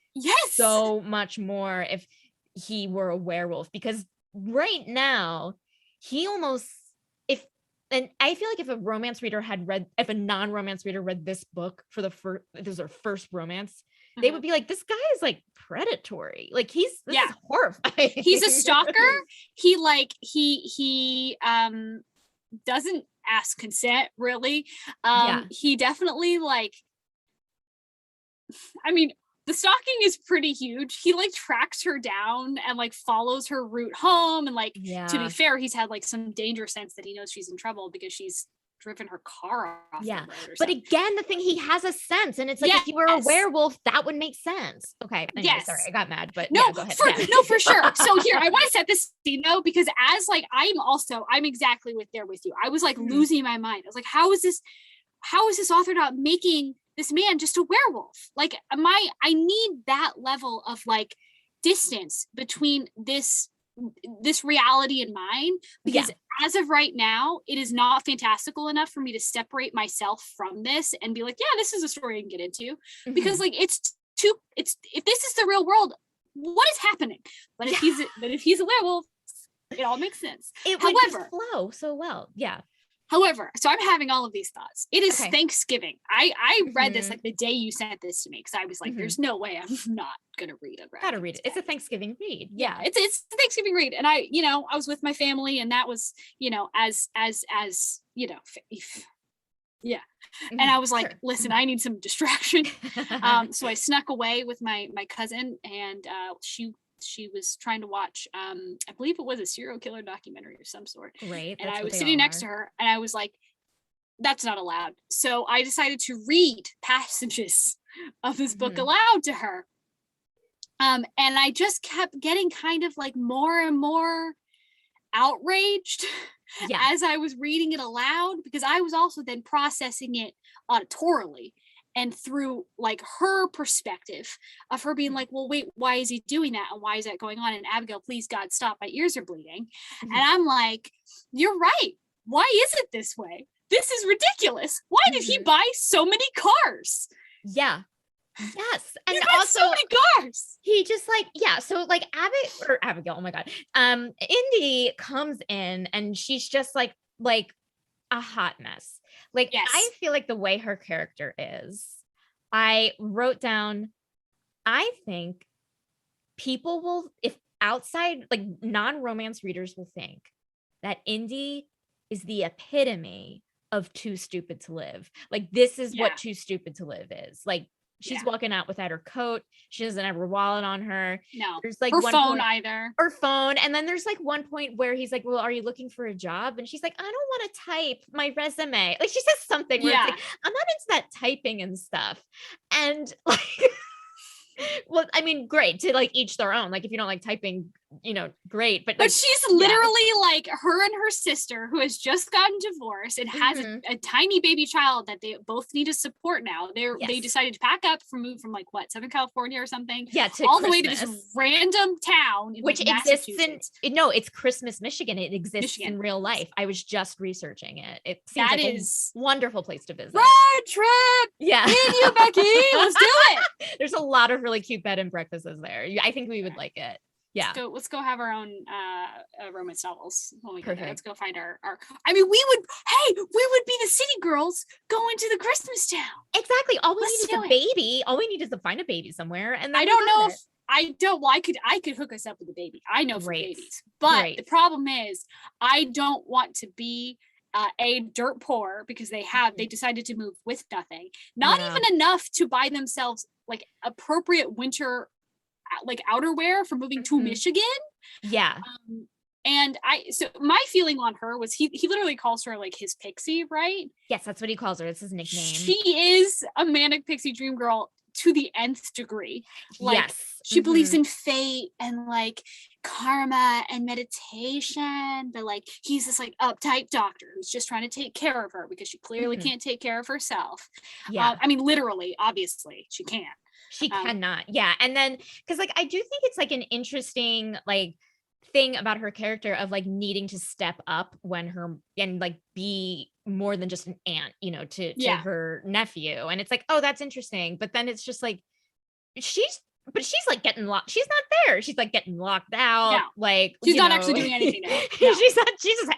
Speaker 2: so much more if he were a werewolf, because right now he almost, and I feel like if a non-romance reader read this book for this is their first romance, they would be like, this guy is like predatory. Like this is horrifying.
Speaker 3: He's a stalker. He doesn't ask consent really. He definitely like, I mean, the stalking is pretty huge. He like tracks her down and like follows her route home. And like, to be fair, he's had like some danger sense that he knows she's in trouble because she's driven her car off the road or
Speaker 2: but
Speaker 3: something.
Speaker 2: Again, the thing, he has a sense, and it's like, if you were a werewolf, that would make sense. Okay. Anyway, sorry, I got mad, but go ahead.
Speaker 3: For sure. So here, I want to set this scene though, because as like, I'm exactly there with you. I was like losing my mind. I was like, how is this author not making this man just a werewolf? Like I need that level of like distance between this reality and mine, because as of right now, it is not fantastical enough for me to separate myself from this and be like, this is a story I can get into, because like if this is the real world, what is happening? But if he's a werewolf, it all makes sense.
Speaker 2: It would just flow so well. Yeah.
Speaker 3: However, so I'm having all of these thoughts. It is
Speaker 2: Okay.
Speaker 3: Thanksgiving. I read this like the day you sent this to me, because I was like, there's no way I'm not gonna read it.
Speaker 2: Gotta read it. It's a Thanksgiving read.
Speaker 3: Yeah, it's a Thanksgiving read. And I was with my family, and that was, as yeah. And I was like, listen, I need some distraction. So I snuck away with my cousin, and she was trying to watch, I believe it was a serial killer documentary of some sort.
Speaker 2: Right.
Speaker 3: And I was sitting next to her, and I was like, that's not allowed. So I decided to read passages of this book aloud to her. And I just kept getting kind of like more and more outraged as I was reading it aloud, because I was also then processing it auditorily and through like her perspective of her being like, well, wait, why is he doing that? And why is that going on? And Abigail, please God, stop. My ears are bleeding. And I'm like, you're right. Why is it this way? This is ridiculous. Why did he buy so many cars?
Speaker 2: Yeah. Yes. And
Speaker 3: also so many cars.
Speaker 2: He just like, so like Abigail, oh my God. Indy comes in, and she's just like a hot mess. Like, I feel like the way her character is, I wrote down, I think people will, if outside, like non-romance readers will think that Indy is the epitome of Too Stupid to Live. Like, this is what Too Stupid to Live is. Like, she's walking out without her coat. She doesn't have her wallet on her.
Speaker 3: No.
Speaker 2: There's like
Speaker 3: her phone either.
Speaker 2: Her phone. And then there's like one point where he's like, well, are you looking for a job? And she's like, I don't want to type my resume. Like, she says something where it's like, I'm not into that typing and stuff. And like, well, I mean, great to like each their own. Like, if you don't like typing, great. But
Speaker 3: she's literally like her and her sister, who has just gotten divorced and has a tiny baby child that they both need to support now. They decided to pack up move from like Southern California or something.
Speaker 2: Yeah, to
Speaker 3: all
Speaker 2: Christmas.
Speaker 3: the way to this random town
Speaker 2: which exists in it's Christmas, Michigan. It exists in real life. I was just researching it. It seems like a wonderful place to visit.
Speaker 3: Road trip.
Speaker 2: Yeah.
Speaker 3: Me and you, Becky. Let's do it.
Speaker 2: There's a lot of really cute bed and breakfasts there. I think we would like it. Yeah.
Speaker 3: Let's go have our own romance novels when we get there. Let's go find our I mean, we would be the city girls going to the Christmas town.
Speaker 2: Exactly. All we need is a baby. All we need is to find a baby somewhere. And
Speaker 3: I don't know if I could hook us up with a baby. I know for babies. But the problem is I don't want to be dirt poor, because they decided to move with nothing. Not even enough to buy themselves like appropriate winter like outerwear for moving to Michigan.
Speaker 2: Yeah.
Speaker 3: And so my feeling on her was he literally calls her like his pixie, right?
Speaker 2: Yes, that's what he calls her. It's his nickname.
Speaker 3: She is a manic pixie dream girl to the nth degree. Like, she believes in fate and like karma and meditation, but like he's this like uptight doctor who's just trying to take care of her because she clearly can't take care of herself. I mean, literally, obviously she can't.
Speaker 2: She cannot. Yeah. And then, because like, I do think it's like an interesting like thing about her character of like needing to step up and like be more than just an aunt, to her nephew. And it's like, oh, that's interesting. But then it's just like, she's like getting locked. She's not there. She's like getting locked out.
Speaker 3: Yeah.
Speaker 2: Like,
Speaker 3: she's not actually doing anything now.
Speaker 2: No.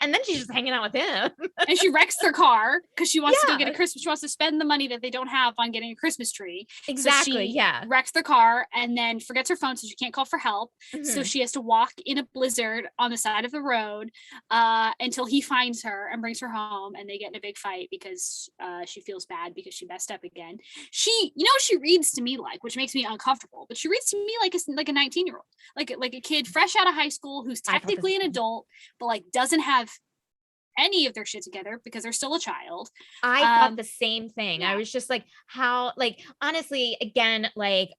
Speaker 2: And then she's just hanging out with him.
Speaker 3: And she wrecks their car because she wants to go get a Christmas. She wants to spend the money that they don't have on getting a Christmas tree.
Speaker 2: Exactly.
Speaker 3: So she wrecks their car and then forgets her phone, so she can't call for help. So she has to walk in a blizzard on the side of the road until he finds her and brings her home, and they get in a big fight because she feels bad because she messed up again. She reads to me like, which makes me uncomfortable, but she reads to me like a 19-year-old, like a kid fresh out of high school who's technically an adult, but like doesn't have any of their shit together because they're still a child.
Speaker 2: I thought the same thing. I was just like, how, like, honestly, again, like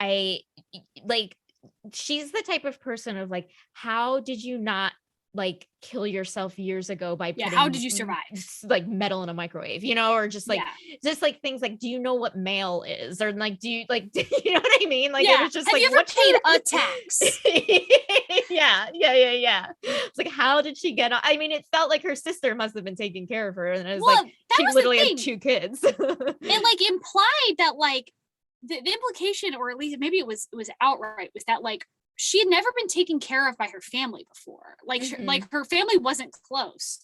Speaker 2: she's the type of person of like, how did you not like kill yourself years ago by putting
Speaker 3: how did you survive
Speaker 2: like metal in a microwave, or just like just like things like, do you know what mail is, or like do you like you know what I mean, like it was just
Speaker 3: have
Speaker 2: like,
Speaker 3: you ever paid a tax?
Speaker 2: yeah it's like, how did she get on? I mean, it felt like her sister must have been taking care of her, and it was like she literally had 2 kids.
Speaker 3: It like implied that like the implication, or at least maybe it was outright, was that like she had never been taken care of by her family before. Like, like her family wasn't close.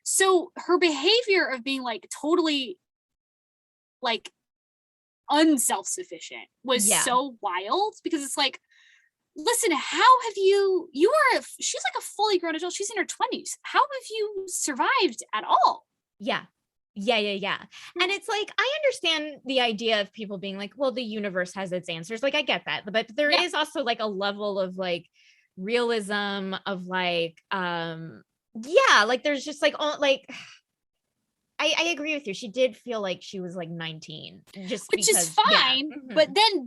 Speaker 3: So her behavior of being like totally like unself-sufficient was so wild, because it's like, listen, how have she's like a fully grown adult. She's in her 20s. How have you survived at all?
Speaker 2: Yeah. And it's like, I understand the idea of people being like, well, the universe has its answers. Like, I get that. But there is also like a level of like realism of like, like there's just like, I agree with you. She did feel like she was like 19,
Speaker 3: which is fine. But then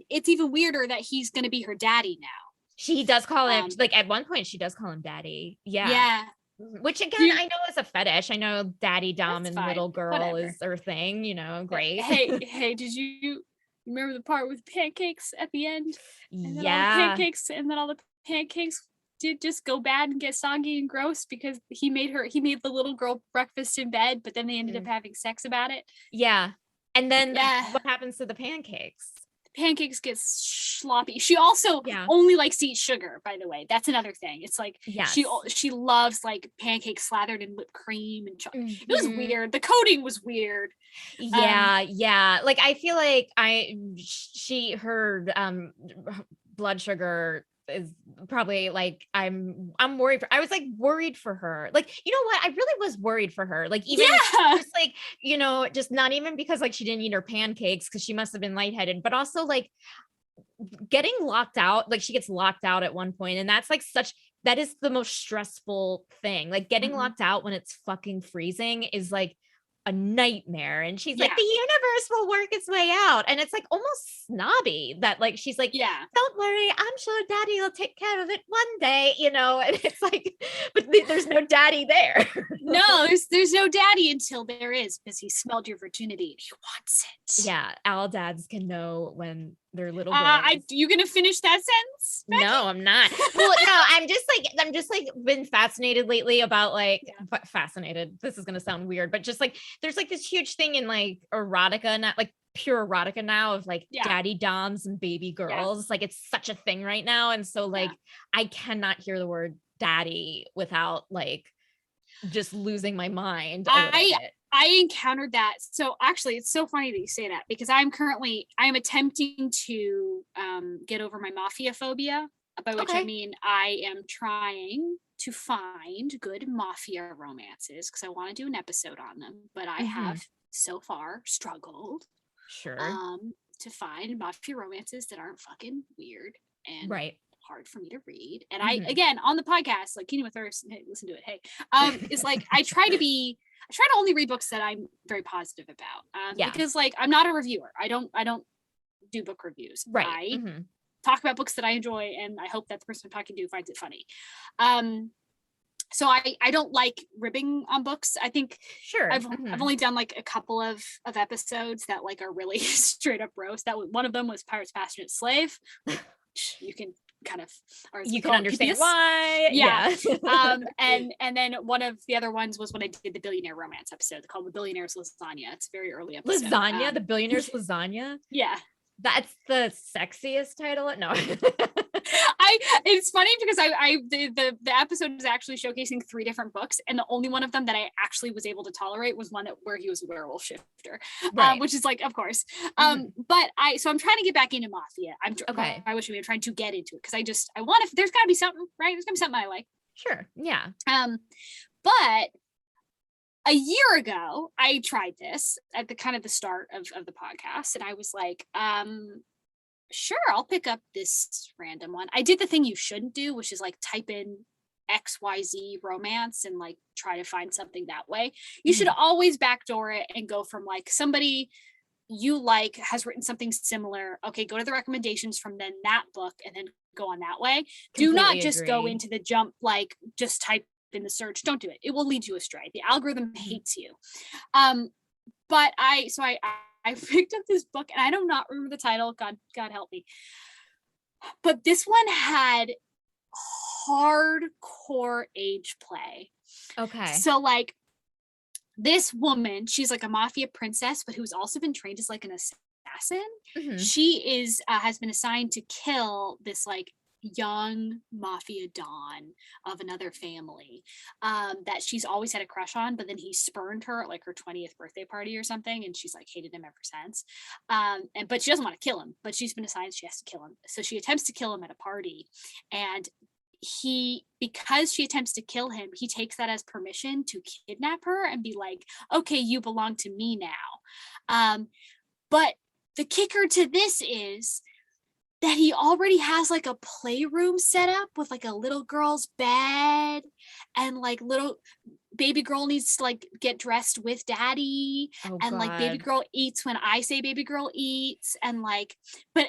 Speaker 3: it's even weirder that he's going to be her daddy now.
Speaker 2: She does call him, like at one point she does call him daddy. Yeah. Which again, I know is a fetish. I know daddy dom and little girl is her thing, great.
Speaker 3: Hey, did you remember the part with pancakes at the end? And then all the pancakes did just go bad and get soggy and gross because he made the little girl breakfast in bed, but then they ended up having sex about it.
Speaker 2: Yeah. And then what happens to the pancakes?
Speaker 3: Pancakes get sloppy. She also only likes to eat sugar, by the way. That's another thing. It's like she loves like pancakes slathered in whipped cream and chocolate. It was weird. The coating was weird.
Speaker 2: Like I feel like her blood sugar is probably like I'm worried I was like worried for her. Like, you know what? I really was worried for her. Like even just like, just not even because like she didn't eat her pancakes because she must have been lightheaded, but also like getting locked out. Like she gets locked out at one point, and that's like that is the most stressful thing. Like getting locked out when it's fucking freezing is like a nightmare. And she's like, the universe will work its way out. And it's like almost snobby that like, she's like, don't worry, I'm sure daddy will take care of it one day, and it's like, but there's no daddy there.
Speaker 3: No, there's no daddy until there is, because he smelled your virginity and he wants it.
Speaker 2: Yeah. All dads can know when they're little girls.
Speaker 3: You gonna finish that sentence, Becky?
Speaker 2: No, I'm not. Well, no, I'm just like been fascinated lately about like fascinated. This is gonna sound weird, but just like there's like this huge thing in like erotica, not like pure erotica now, of like daddy doms and baby girls. Like it's such a thing right now, and so like I cannot hear the word daddy without like just losing my mind.
Speaker 3: I encountered that. So actually it's so funny that you say that, because I'm attempting to get over my mafia phobia, by which I mean I am trying to find good mafia romances because I want to do an episode on them, but I have so far struggled to find mafia romances that aren't fucking weird and hard for me to read. And I, again, on the podcast, like Keenan with Thirst, hey, listen to it. Hey, it's like, I try to only read books that I'm very positive about. Because like, I'm not a reviewer. I don't do book reviews. I talk about books that I enjoy, and I hope that the person I'm talking to finds it funny. So I don't like ribbing on books. I think I've only done like a couple of episodes that like are really straight up roast. One of them was Pirate's Passionate Slave. You can kind of, or
Speaker 2: you can understand why.
Speaker 3: And then one of the other ones was when I did the billionaire romance episode called The Billionaire's Lasagna. It's a very early episode.
Speaker 2: Lasagna, The Billionaire's Lasagna.
Speaker 3: Yeah.
Speaker 2: That's the sexiest title. No.
Speaker 3: It's funny because the episode is actually showcasing 3 different books, and the only one of them that I actually was able to tolerate was one where he was a werewolf shifter, which is like, of course. But I'm trying to get back into mafia. I'm trying to get into it because I want to. There's got to be something, right? There's got to be something I like.
Speaker 2: Sure. Yeah.
Speaker 3: But a year ago, I tried this at the start of the podcast, and I was like, sure, I'll pick up this random one. I did the thing you shouldn't do, which is like type in XYZ romance and like try to find something that way. You should always backdoor it and go from like somebody you like has written something similar. Okay, go to the recommendations from then that book and then go on that way. Do not just go into the jump, like just type in the search. Don't do it. It will lead you astray. The algorithm hates you. But I picked up this book and I do not remember the title. God help me. But this one had hardcore age play.
Speaker 2: Okay.
Speaker 3: So like this woman, she's like a mafia princess, but who's also been trained as like an assassin. She is has been assigned to kill this like young mafia don of another family that she's always had a crush on, but then he spurned her at like her 20th birthday party or something, and she's like hated him ever since. But she doesn't want to kill him, but she's been assigned she has to kill him. So she attempts to kill him at a party, and because she attempts to kill him, he takes that as permission to kidnap her and be like, okay, you belong to me now. But the kicker to this is that he already has like a playroom set up with like a little girl's bed, and like little baby girl needs to like get dressed with daddy, and like baby girl eats when I say baby girl eats, and like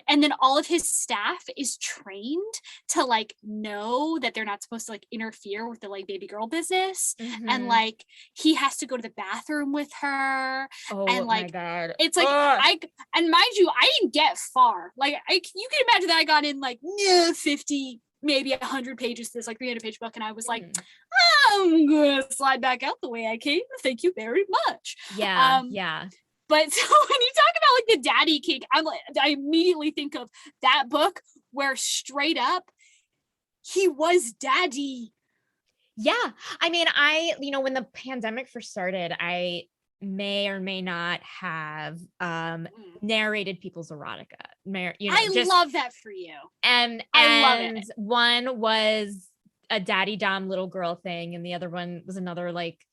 Speaker 3: and then all of his staff is trained to like know that they're not supposed to like interfere with the like baby girl business, and like he has to go to the bathroom with her, and like
Speaker 2: my God.
Speaker 3: it's like and mind you, I didn't get far. Like you can imagine that I got in like 50, maybe 100 pages to this like 300-page book, and I was like, I'm gonna slide back out the way I came. Thank you very much.
Speaker 2: Yeah.
Speaker 3: But so when you talk about like the daddy kink, I immediately think of that book where straight up he was daddy.
Speaker 2: Yeah. I mean, when the pandemic first started, I may or may not have narrated people's erotica.
Speaker 3: I love that for you.
Speaker 2: And
Speaker 3: I love it.
Speaker 2: One was a daddy dom little girl thing, and the other one was another like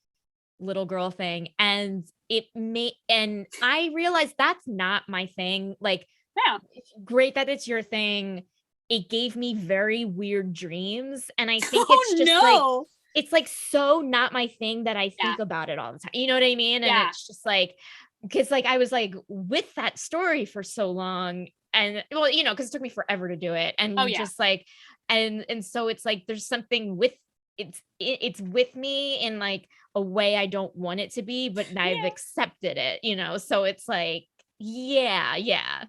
Speaker 2: little girl thing. And I realized that's not my thing. Like,
Speaker 3: yeah,
Speaker 2: it's great that it's your thing. It gave me very weird dreams, and I think it's just like it's like so not my thing that I think about it all the time. You know what I mean? And it's just like, because like I was like with that story for so long, and well, because it took me forever to do it, and just like, and so it's like there's something with it's with me in like a way I don't want it to be, but I've accepted it, so it's like yeah.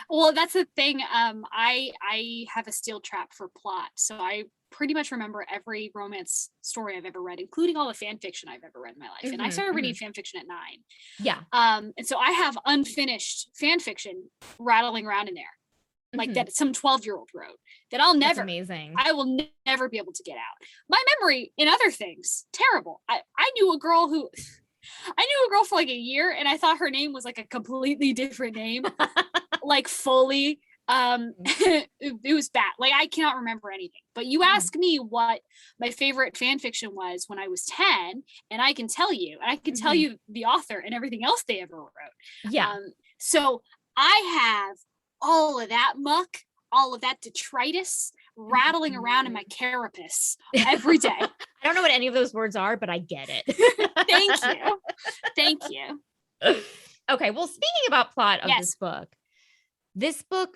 Speaker 3: Well, that's the thing. I have a steel trap for plot, so I pretty much remember every romance story I've ever read, including all the fan fiction I've ever read in my life. And I started reading fan fiction at 9.
Speaker 2: Yeah.
Speaker 3: And so I have unfinished fan fiction rattling around in there, like that some 12-year-old wrote that
Speaker 2: That's amazing.
Speaker 3: I will never be able to get out. My memory in other things, terrible. I knew a girl for like a year, and I thought her name was like a completely different name. Like fully it was bad. Like I cannot remember anything, but you ask me what my favorite fan fiction was when I was 10, and I can tell you, and I can tell you the author and everything else they ever wrote. So I have all of that muck, all of that detritus rattling around in my carapace every day.
Speaker 2: I don't know what any of those words are, but I get it.
Speaker 3: Thank you.
Speaker 2: Okay, well, speaking about plot of this book,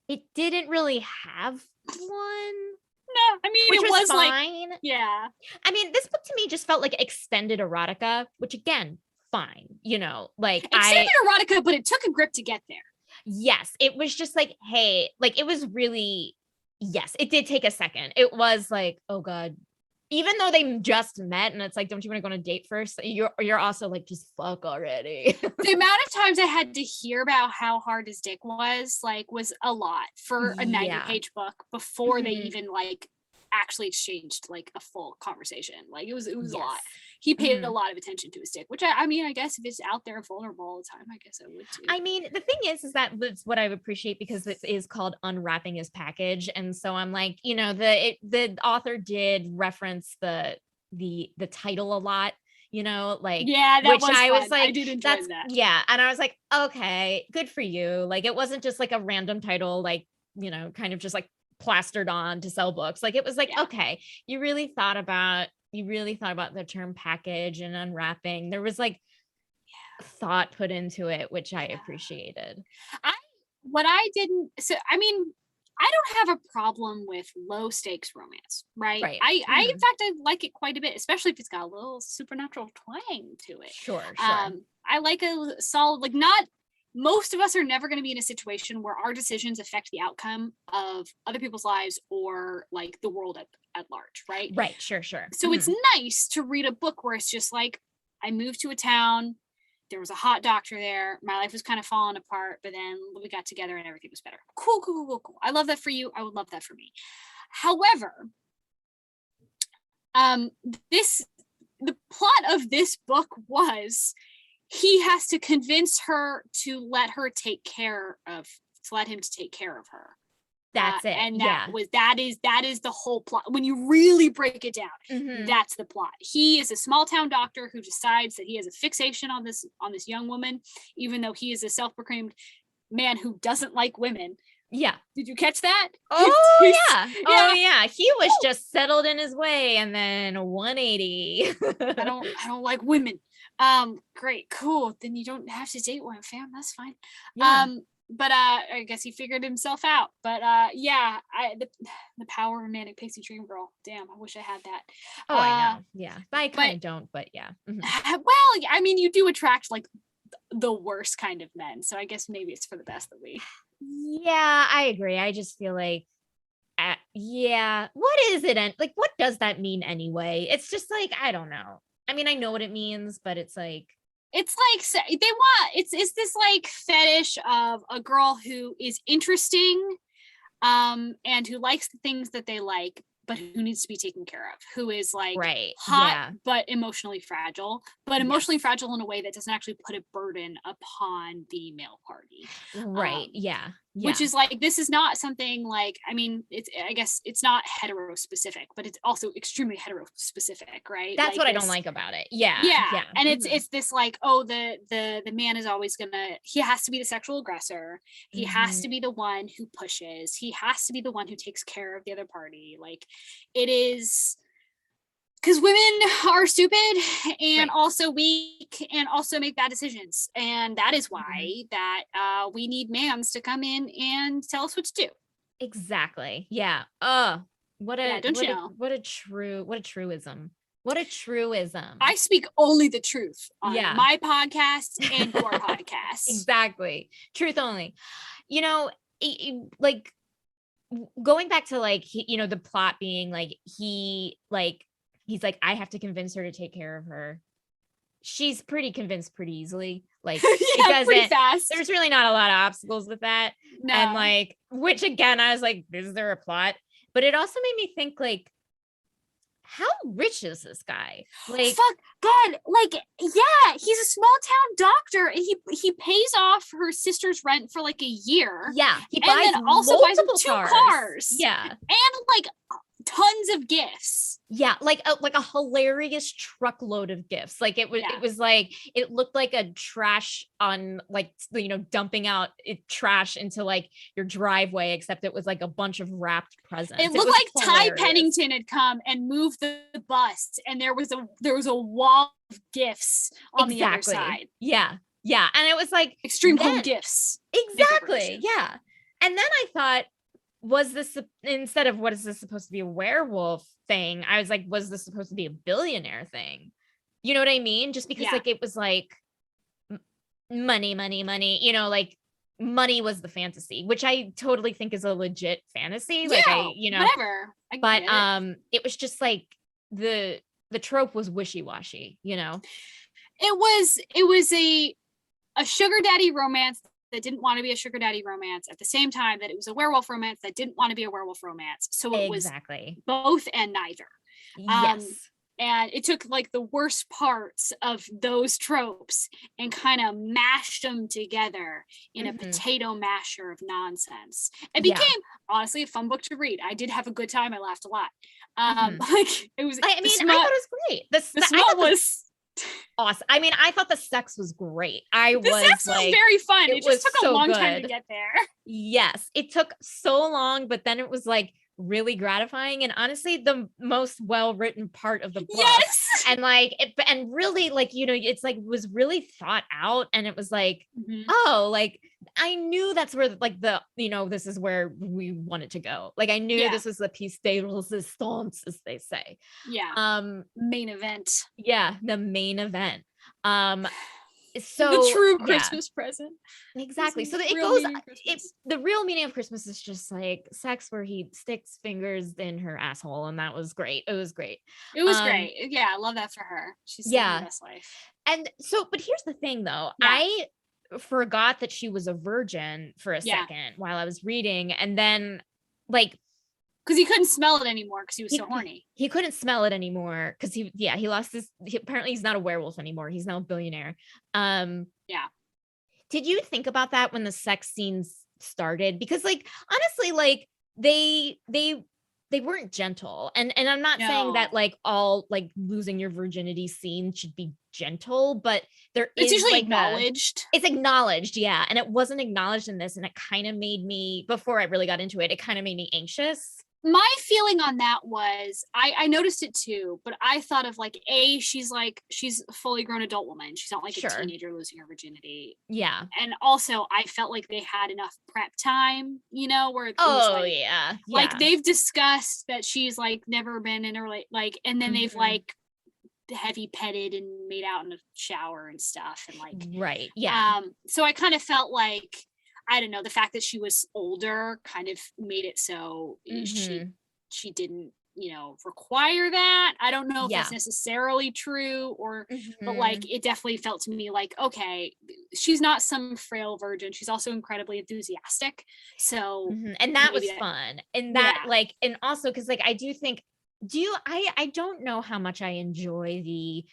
Speaker 2: it didn't really have one.
Speaker 3: No, I mean,
Speaker 2: which
Speaker 3: it was
Speaker 2: fine.
Speaker 3: Like, yeah.
Speaker 2: I mean, this book to me just felt like extended erotica, which again, fine, like
Speaker 3: extended erotica, but it took a grip to get there.
Speaker 2: Yes, it was just like, hey, like it was really, yes, it did take a second. It was like, oh God, even though they just met, and it's like, don't you want to go on a date first? You're also like, just fuck already.
Speaker 3: The amount of times I had to hear about how hard his dick was a lot for a 90-page book before they even like actually exchanged like a full conversation. Like it was a lot. He paid a lot of attention to his dick, which I mean, I guess if it's out there vulnerable all the time, I guess I would too.
Speaker 2: I mean, the thing is that it's what I appreciate, because this is called Unwrapping His Package. And so I'm like, the author did reference the title a lot, like,
Speaker 3: that
Speaker 2: which
Speaker 3: was
Speaker 2: I
Speaker 3: fun.
Speaker 2: was like,
Speaker 3: I did enjoy that.
Speaker 2: Yeah. And I was like, okay, good for you. Like, it wasn't just like a random title, like, kind of just like plastered on to sell books. Like, it was like, okay, you really thought about the term package and unwrapping. There was like thought put into it, which I appreciated.
Speaker 3: I don't have a problem with low stakes romance, right? I in fact, I like it quite a bit, especially if it's got a little supernatural twang to it.
Speaker 2: Sure.
Speaker 3: I like a solid, like, not most of us are never going to be in a situation where our decisions affect the outcome of other people's lives or like the world at large, right?
Speaker 2: Right. Sure.
Speaker 3: So it's nice to read a book where it's just like, I moved to a town, there was a hot doctor there. My life was kind of falling apart, but then we got together and everything was better. Cool, cool, cool, cool. I love that for you. I would love that for me. However, the plot of this book was he has to convince her to let him take care of her.
Speaker 2: That's it.
Speaker 3: And
Speaker 2: yeah.
Speaker 3: that is the whole plot. When you really break it down, that's the plot. He is a small town doctor who decides that he has a fixation on this young woman, even though he is a self-proclaimed man who doesn't like women.
Speaker 2: Yeah.
Speaker 3: Did you catch that?
Speaker 2: Oh yeah. Oh yeah. He was just settled in his way, and then 180.
Speaker 3: I don't like women. Great, cool. Then you don't have to date one, fam. That's fine.
Speaker 2: Yeah.
Speaker 3: But I guess he figured himself out. But the power of a manic pixie dream girl. Damn, I wish I had that.
Speaker 2: Oh, I know. Yeah, I kind of don't, but yeah.
Speaker 3: Well, I mean, you do attract like the worst kind of men, so I guess maybe it's for the best that we.
Speaker 2: Yeah, I agree. I just feel like, what is it? And like, what does that mean anyway? It's just like, I don't know. I mean, I know what it means, but it's like it's this like fetish of a girl who is interesting, and who likes the things that they like, but who needs to be taken care of, who is like hot, but emotionally fragile, emotionally fragile in a way that doesn't actually put a burden upon the male party. Right. Yeah.
Speaker 3: Which is like, this is not something like, I mean, I guess it's not hetero specific, but it's also extremely hetero specific, right?
Speaker 2: That's
Speaker 3: like
Speaker 2: what I don't like about it. Yeah.
Speaker 3: And it's this like, oh, the man is always he has to be the sexual aggressor. He has to be the one who pushes. He has to be the one who takes care of the other party. Like, it is, because women are stupid and also weak and also make bad decisions. And that is why that we need mans to come in and tell us what to do.
Speaker 2: Exactly. Yeah. What a truism. What a truism.
Speaker 3: I speak only the truth on my podcast and your podcast.
Speaker 2: Exactly. Truth only. You know, like going back to like, the plot being like, he's like, I have to convince her to take care of her. She's pretty convinced pretty easily. Like, it doesn't,
Speaker 3: pretty fast.
Speaker 2: There's really not a lot of obstacles with that.
Speaker 3: No.
Speaker 2: And like, which again, I was like, is there a plot? But it also made me think like, how rich is this guy? Like,
Speaker 3: fuck God, like, yeah, he's a small town doctor, and he pays off her sister's rent for like a year.
Speaker 2: Yeah, he
Speaker 3: buys and then also buys two cars.
Speaker 2: Yeah,
Speaker 3: and like tons of gifts.
Speaker 2: Yeah, like a hilarious truckload of gifts. Like it was like, it looked like a trash on like, dumping out trash into like your driveway, except it was like a bunch of wrapped presents.
Speaker 3: It looked like hilarious. Ty Pennington had come and moved the bus, and there was a wall of gifts on the other side.
Speaker 2: Yeah, and it was like
Speaker 3: extreme home gifts.
Speaker 2: Exactly. Yeah, and then I thought, was this, instead of what is this supposed to be, a werewolf thing, I was like, was this supposed to be a billionaire thing? You know what I mean? Just because like it was like money, like money was the fantasy, which I totally think is a legit fantasy. Like
Speaker 3: whatever.
Speaker 2: It was just like the trope was wishy-washy,
Speaker 3: It was a sugar daddy romance that didn't want to be a sugar daddy romance, at the same time that it was a werewolf romance that didn't want to be a werewolf romance. So it was both and neither.
Speaker 2: Yes.
Speaker 3: And it took like the worst parts of those tropes and kind of mashed them together in a potato masher of nonsense. It became honestly a fun book to read. I did have a good time. I laughed a lot. Like it was.
Speaker 2: I thought it was great. The
Speaker 3: smut was
Speaker 2: awesome. I mean, I thought the sex was great.
Speaker 3: The sex was very fun. It just took a long time to get there.
Speaker 2: Yes, it took so long, but then it was like really gratifying, and honestly the most well-written part of the book.
Speaker 3: Yes.
Speaker 2: And like and really like, it's like was really thought out, and it was like, oh, like I knew that's where like the, this is where we wanted to go. Like I knew this was the piece de resistance, as they say.
Speaker 3: Main event.
Speaker 2: Yeah, the main event. So
Speaker 3: the true
Speaker 2: yeah,
Speaker 3: Christmas present.
Speaker 2: exactly. So that it
Speaker 3: Real
Speaker 2: goes,
Speaker 3: meaning of Christmas.
Speaker 2: the real meaning of Christmas is just like sex where he sticks fingers in her asshole. And that was great. It was great.
Speaker 3: It was great. Yeah, I love that for her. She's living her
Speaker 2: Yeah.
Speaker 3: best life.
Speaker 2: And so, but here's the thing though.
Speaker 3: Yeah.
Speaker 2: I forgot that she was a virgin for a
Speaker 3: Yeah.
Speaker 2: second while I was reading. And then like,
Speaker 3: because he couldn't smell it anymore because he was so horny.
Speaker 2: He couldn't smell it anymore because he lost his, apparently he's not a werewolf anymore. He's now a billionaire.
Speaker 3: Yeah.
Speaker 2: Did you think about that when the sex scenes started? Because like, honestly, like they weren't gentle. And I'm not saying that like all like losing your virginity scene should be gentle, but it's
Speaker 3: usually
Speaker 2: like
Speaker 3: acknowledged.
Speaker 2: It's acknowledged. Yeah. And it wasn't acknowledged in this. And it kind of made me, before I really got into it, it kind of made me anxious.
Speaker 3: My feeling on that was I noticed it too, but I thought of like, she's a fully grown adult woman. She's not like a teenager losing her virginity.
Speaker 2: Yeah.
Speaker 3: And also I felt like they had enough prep time, where it was like, like they've discussed that she's like never been in a like, and then they've like heavy petted and made out in the shower and stuff. And like,
Speaker 2: right. Yeah.
Speaker 3: So I kind of felt like, I don't know, the fact that she was older kind of made it so she didn't, require that. I don't know if that's necessarily true but like, it definitely felt to me like, okay, she's not some frail virgin. She's also incredibly enthusiastic. So,
Speaker 2: and that was fun. And that like, and also, cause like, I do think, I don't know how much I enjoy the,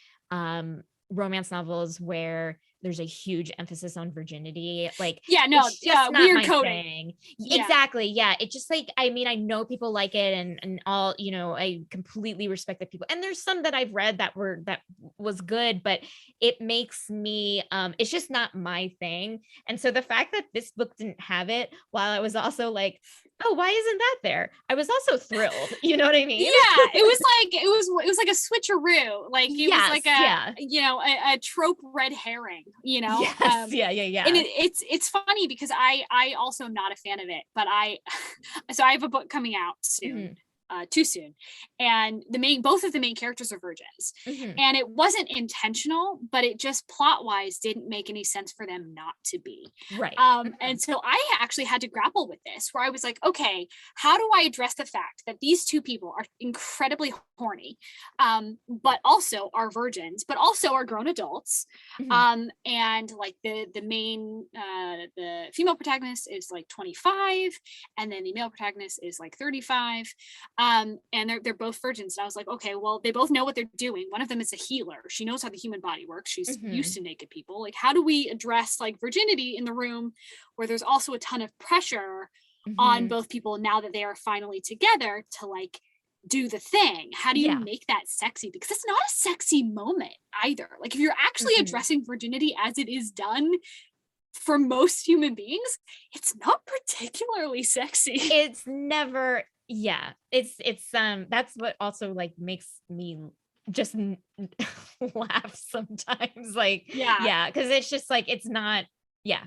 Speaker 2: romance novels where there's a huge emphasis on virginity. Like,
Speaker 3: weird coding.
Speaker 2: Exactly. Yeah. It just like, I mean, I know people like it and all, I completely respect that people, and there's some that I've read that was good, but it makes me, it's just not my thing. And so the fact that this book didn't have it, while I was also like, oh, why isn't that there? I was also thrilled. You know what I mean?
Speaker 3: Yeah. It was like a switcheroo. Like it was like a trope red herring,
Speaker 2: Yes.
Speaker 3: And it's funny because I also am not a fan of it, but so I have a book coming out soon. Too soon, and both of the main characters are virgins, and it wasn't intentional, but it just plot wise didn't make any sense for them not to be
Speaker 2: right.
Speaker 3: And so I actually had to grapple with this, where I was like, okay, how do I address the fact that these two people are incredibly horny, but also are virgins, but also are grown adults, and like the main the female protagonist is like 25, and then the male protagonist is like 35. And they're both virgins. And I was like, okay, well, they both know what they're doing. One of them is a healer. She knows how the human body works. She's used to naked people. Like, how do we address like virginity in the room where there's also a ton of pressure on both people now that they are finally together to like do the thing? How do you make that sexy? Because it's not a sexy moment either. Like, if you're actually addressing virginity as it is done for most human beings, it's not particularly sexy.
Speaker 2: It's never. Yeah, it's that's what also like makes me just laugh sometimes. Like, because it's just like, it's not. Yeah.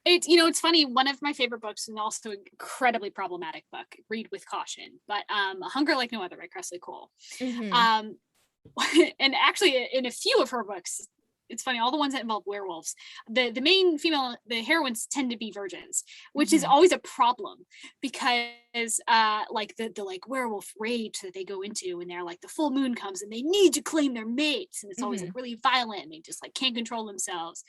Speaker 3: It's it's funny. One of my favorite books, and also an incredibly problematic book, read with caution, but Hunger Like No Other by Cressley Cole. And actually in a few of her books, it's funny, all the ones that involve werewolves, the main female, the heroines tend to be virgins, which is always a problem, because like the like werewolf rage that they go into, and they're like, the full moon comes and they need to claim their mates, and it's always like really violent, and they just like can't control themselves.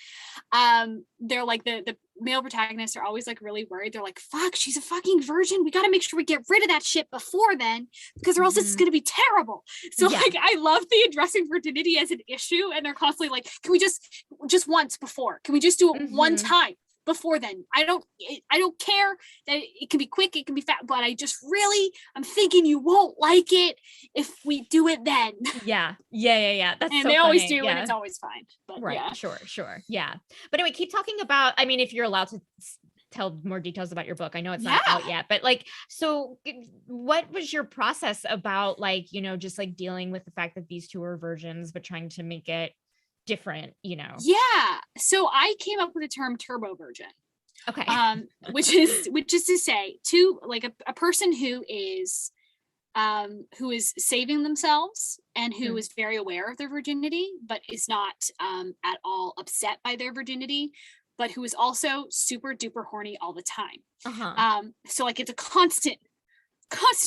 Speaker 3: They're like the male protagonists are always like really worried. They're like, fuck, she's a fucking virgin, we got to make sure we get rid of that shit before then, because or else it's going to be terrible. So like, I love the addressing virginity as an issue, and they're constantly like, can we just once before, can we just do it one time before then? I don't care that it can be quick, it can be fast, but I'm thinking you won't like it if we do it then.
Speaker 2: Yeah. That's
Speaker 3: and
Speaker 2: so
Speaker 3: they
Speaker 2: funny.
Speaker 3: always do, and it's always fine. But
Speaker 2: right. Sure. Yeah. But anyway, keep talking about, I mean, if you're allowed to tell more details about your book. I know it's not out yet, but like, so what was your process about, like, just like dealing with the fact that these two are virgins, but trying to make it different, Yeah.
Speaker 3: So I came up with the term turbo virgin.
Speaker 2: Okay.
Speaker 3: Which is to say, to like a person who is who is saving themselves and who is very aware of their virginity, but is not at all upset by their virginity, but who is also super duper horny all the time. So like it's a constant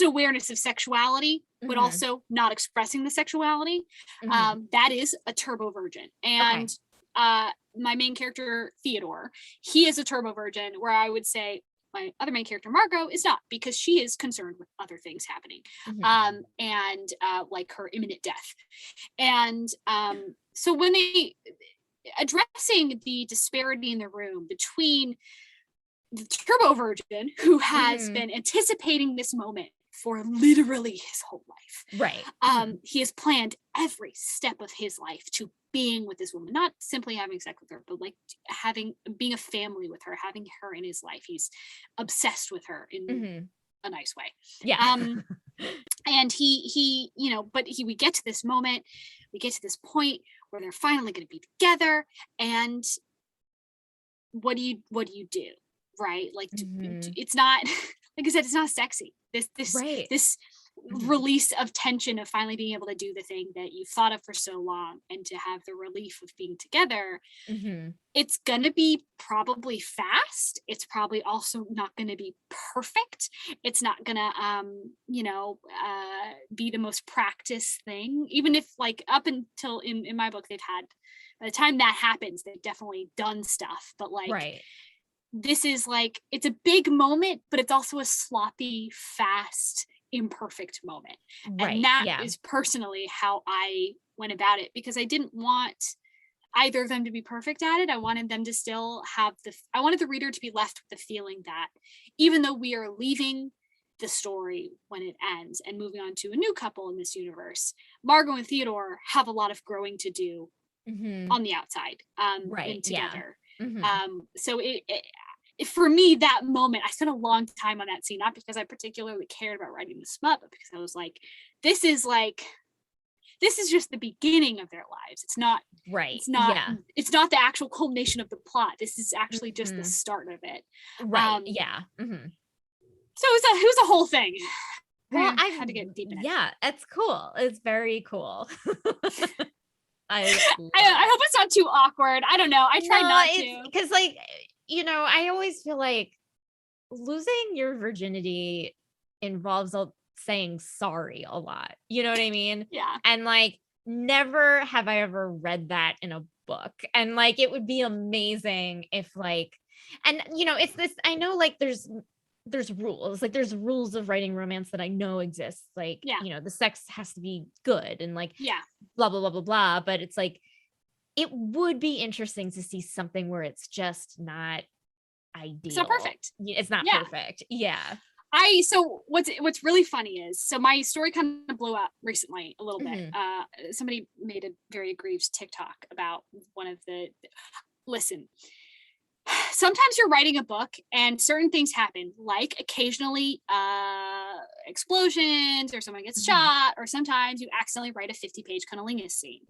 Speaker 3: awareness of sexuality, but also not expressing the sexuality. That is a turbo virgin. And my main character, Theodore, he is a turbo virgin, where I would say my other main character, Margot, is not, because she is concerned with other things happening, and like her imminent death. And so when they addressing the disparity in the room between the turbo virgin, who has been anticipating this moment for literally his whole life.
Speaker 2: Right.
Speaker 3: He has planned every step of his life to being with this woman, not simply having sex with her, but like being a family with her, having her in his life. He's obsessed with her in a nice way.
Speaker 2: Yeah.
Speaker 3: And he, you know, but we get to this moment, we get to this point where they're finally going to be together. And what do you do? Right? Like, it's not, like I said, it's not sexy. This release of tension of finally being able to do the thing that you've thought of for so long, and to have the relief of being together. It's gonna be probably fast. It's probably also not gonna be perfect. It's not gonna be the most practiced thing, even if like up until in my book, they've had, by the time that happens, they've definitely done stuff, but like this is like, it's a big moment, but it's also a sloppy, fast, imperfect moment. And that is personally how I went about it, because I didn't want either of them to be perfect at it. I wanted them to still have I wanted the reader to be left with the feeling that even though we are leaving the story when it ends and moving on to a new couple in this universe, Margot and Theodore have a lot of growing to do on the outside, and together. So it for me, that moment, I spent a long time on that scene, not because I particularly cared about writing the smut, but because I was like, this is just the beginning of their lives. It's not it's not the actual culmination of the plot. This is actually just the start of it. So it was a whole thing.
Speaker 2: Well,
Speaker 3: I had to get deep in it.
Speaker 2: Yeah, it's cool. It's very cool. I
Speaker 3: hope it's not too awkward. I don't know. I try not to.
Speaker 2: Because like, you know, I always feel like losing your virginity involves saying sorry a lot. You know what I mean?
Speaker 3: Yeah.
Speaker 2: And like, never have I ever read that in a book. And like, it would be amazing if like, and you know, it's this, I know like there's rules, like there's rules of writing romance that I know exists. Like, you know, the sex has to be good and like, blah, blah, blah, blah, blah. But it's like, it would be interesting to see something where it's just not ideal.
Speaker 3: It's not perfect.
Speaker 2: It's not perfect. Yeah.
Speaker 3: So what's really funny is, so my story kind of blew up recently a little bit. Somebody made a very aggrieved TikTok about one of listen, sometimes you're writing a book and certain things happen, like occasionally explosions, or someone gets shot, or sometimes you accidentally write a 50-page cunnilingus scene.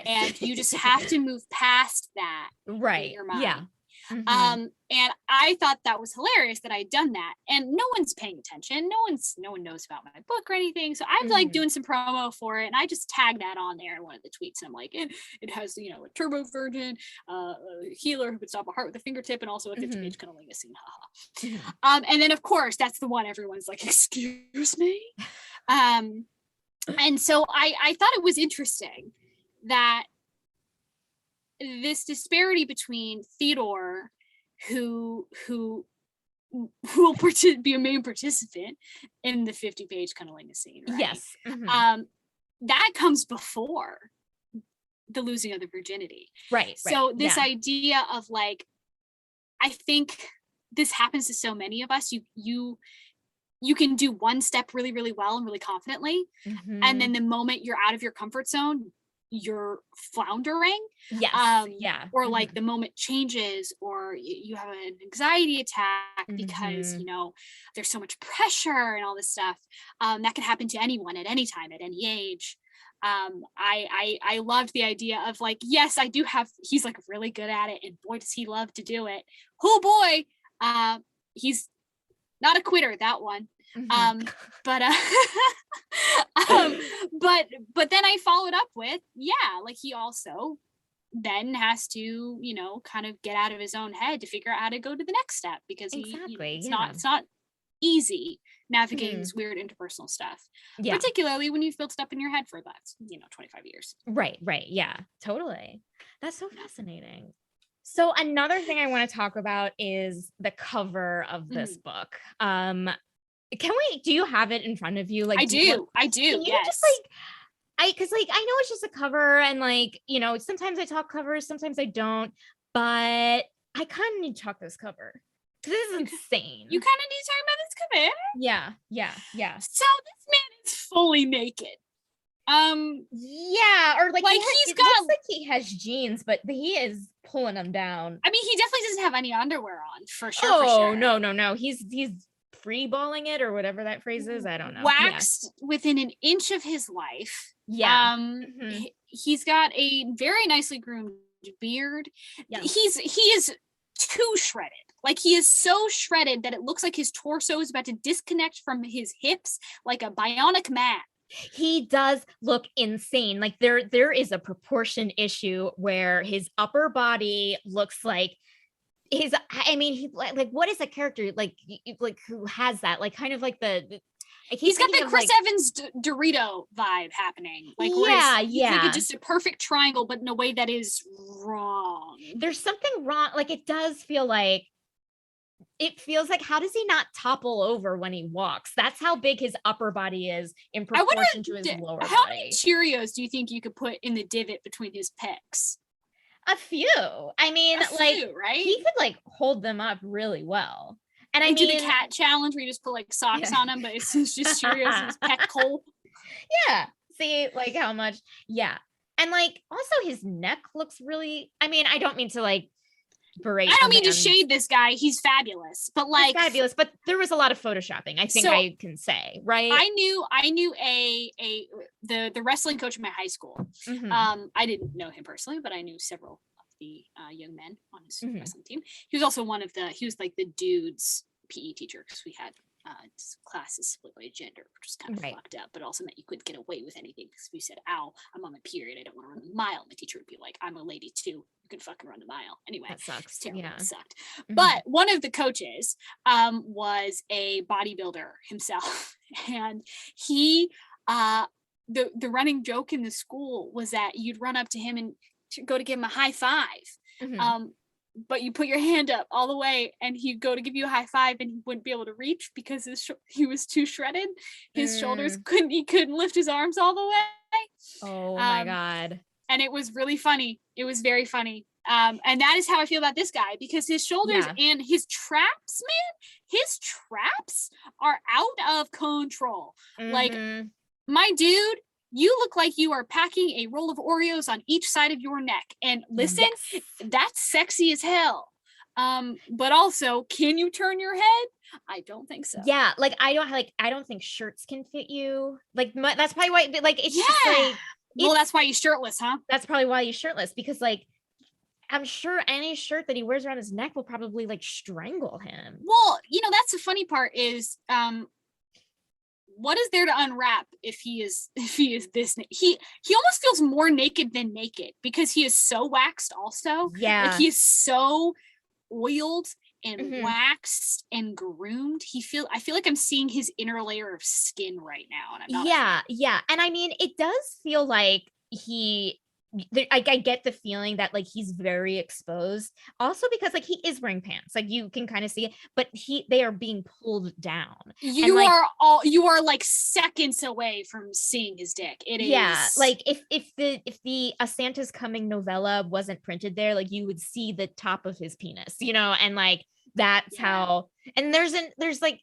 Speaker 3: And you just have to move past that in your mind. And I thought that was hilarious that I'd done that, and no one's paying attention. No one knows about my book or anything. So I'm like doing some promo for it, and I just tagged that on there in one of the tweets. And I'm like, it has, you know, a turbo virgin, a healer who could stop a heart with a fingertip, and also a 50-page cunnilingus scene. And then of course that's the one everyone's like, excuse me. And so I thought it was interesting that this disparity between Theodore, who will be a main participant in the 50-page cunnilingus scene, right?
Speaker 2: Yes.
Speaker 3: That comes before the losing of the virginity.
Speaker 2: Right.
Speaker 3: So this idea of like, I think this happens to so many of us. You can do one step really, really well and really confidently. And then the moment you're out of your comfort zone, you're floundering. Or like the moment changes, or you have an anxiety attack because you know there's so much pressure and all this stuff. That can happen to anyone at any time, at any age. I loved the idea of like, yes, I do have, he's like really good at it, and boy does he love to do it. Oh boy, he's not a quitter, that one. But but then I followed up with, like he also then has to, kind of get out of his own head to figure out how to go to the next step, because it's not easy navigating this weird interpersonal stuff, particularly when you've built stuff in your head for about 25 years.
Speaker 2: Right. Yeah, totally. That's so fascinating. So another thing I want to talk about is the cover of this book. Do you have it in front of you? Like,
Speaker 3: I do.
Speaker 2: Can you just because I know it's just a cover, and sometimes I talk covers, sometimes I don't, but I kind of need to talk this cover. This is insane.
Speaker 3: You kind of need to talk about this cover?
Speaker 2: Yeah.
Speaker 3: So this man is fully naked.
Speaker 2: Or like
Speaker 3: he's got,
Speaker 2: looks like he has jeans, but he is pulling them down.
Speaker 3: I mean, he definitely doesn't have any underwear on, for sure.
Speaker 2: Oh, no. He's free balling it, or whatever that phrase is. I don't know.
Speaker 3: Waxed within an inch of his life. He's got a very nicely groomed beard. He is too shredded. Like, he is so shredded that it looks like his torso is about to disconnect from his hips like a bionic man.
Speaker 2: He does look insane. Like, there is a proportion issue where his upper body looks like he like, what is a character like who has that, like, kind of like
Speaker 3: he's got the Chris Evans Dorito vibe happening, like, like just a perfect triangle, but in a way that is wrong.
Speaker 2: There's something wrong. Like, it feels like, how does he not topple over when he walks? That's how big his upper body is in proportion to his lower body.
Speaker 3: How many Cheerios do you think you could put in the divot between his pecs?
Speaker 2: A few. I mean,
Speaker 3: right?
Speaker 2: He could like hold them up really well. And I
Speaker 3: do the cat challenge where you just put like socks on him, but it's just Cheerios in his pec hole.
Speaker 2: Yeah. See, like, how much. Yeah. And like, also his neck looks really, I mean, I don't mean to like berate.
Speaker 3: I don't mean to shade this guy. He's fabulous, but like,
Speaker 2: he's fabulous, but there was a lot of photoshopping, I think I can say, right?
Speaker 3: I knew the wrestling coach in my high school. I didn't know him personally, but I knew several of the young men on his wrestling team. He was also he was like the dude's PE teacher, because we had classes split by gender, which was kind of fucked up, but also meant you couldn't get away with anything, because if you said, ow, I'm on my period, I don't want to run the mile, my teacher would be like, I'm a lady too, you can fucking run the mile. Anyway,
Speaker 2: that sucks.
Speaker 3: It sucked. But one of the coaches was a bodybuilder himself, and he the running joke in the school was that you'd run up to him and go to give him a high five, but you put your hand up all the way, and he'd go to give you a high five, and he wouldn't be able to reach because he was too shredded. His shoulders he couldn't lift his arms all the way.
Speaker 2: Oh my God.
Speaker 3: And it was really funny. It was very funny. And that is how I feel about this guy, because his shoulders and his traps, are out of control. Like, my dude, you look like you are packing a roll of Oreos on each side of your neck. And listen, that's sexy as hell. But also, can you turn your head? I don't think so.
Speaker 2: Yeah, like, I don't think shirts can fit you. Like, that's probably why, like, it's just like,
Speaker 3: well, that's why he's shirtless, huh?
Speaker 2: That's probably why he's shirtless, because like, I'm sure any shirt that he wears around his neck will probably like strangle him.
Speaker 3: Well, that's the funny part is, what is there to unwrap if he is this he almost feels more naked than naked, because he is so waxed also. Like, he is so oiled and waxed and groomed. I feel like I'm seeing his inner layer of skin right now, and I'm not
Speaker 2: and I mean, it does feel like I get the feeling that like he's very exposed, also because like he is wearing pants, like you can kind of see it, but they are being pulled down.
Speaker 3: You are like seconds away from seeing his dick. It is
Speaker 2: like if the A Santa's Coming novella wasn't printed there, like you would see the top of his penis, and like that's how. And there's like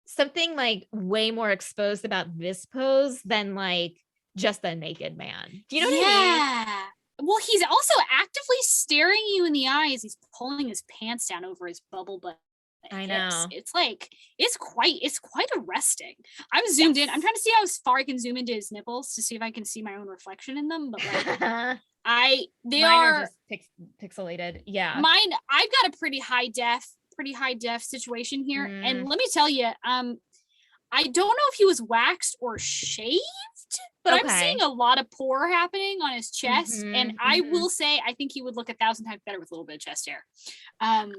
Speaker 2: something like way more exposed about this pose than like just a naked man. Do you know what I mean?
Speaker 3: Well, he's also actively staring you in the eyes. He's pulling his pants down over his bubble butt.
Speaker 2: I know.
Speaker 3: It's like, it's quite arresting. I'm zoomed in. I'm trying to see how far I can zoom into his nipples to see if I can see my own reflection in them. But like, mine
Speaker 2: are just pixelated. Yeah.
Speaker 3: Mine, I've got a pretty high def situation here. And let me tell you, I don't know if he was waxed or shaved, but I'm seeing a lot of pore happening on his chest. And I will say, I think he would look 1,000 times better with a little bit of chest hair.
Speaker 2: I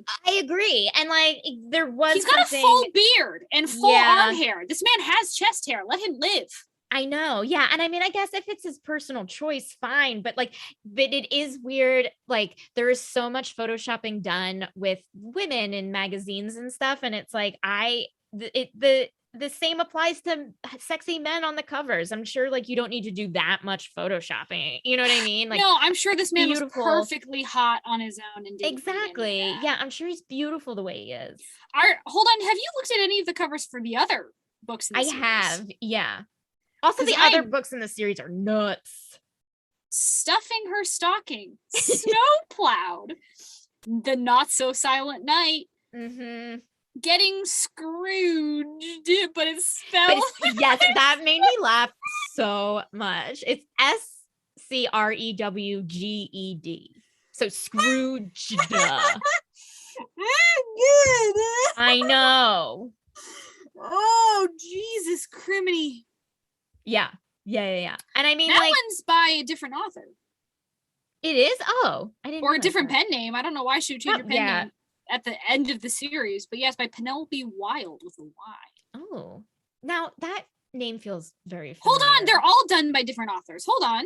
Speaker 2: agree. And like, he's
Speaker 3: got a full beard and full arm hair. This man has chest hair. Let him live.
Speaker 2: I know. Yeah. And I mean, I guess if it's his personal choice, fine. But it is weird. Like, there is so much photoshopping done with women in magazines and stuff. And it's like, the same applies to sexy men on the covers. I'm sure like you don't need to do that much photoshopping. You know what I mean? Like,
Speaker 3: no, I'm sure this man was perfectly hot on his own. And
Speaker 2: exactly. Yeah. I'm sure he's beautiful the way he is.
Speaker 3: Hold on. Have you looked at any of the covers for the other books in the series?
Speaker 2: I have. Yeah. Also, the other books in the series are nuts.
Speaker 3: Stuffing Her Stocking, Snowplowed, The Not So Silent Night, Getting Scrooged, but it's spelled.
Speaker 2: Yes, that made me laugh so much. It's Screwged. So Scrooged. I know.
Speaker 3: Oh, Jesus criminy.
Speaker 2: Yeah. And I mean,
Speaker 3: that one's by a different author.
Speaker 2: It is? Oh, I didn't know.
Speaker 3: Or a different pen name. I don't know why she would change her pen name at the end of the series, but yes, by Penelope Wilde with a Y.
Speaker 2: Oh, now that name feels very familiar.
Speaker 3: Hold on, they're all done by different authors. Hold on.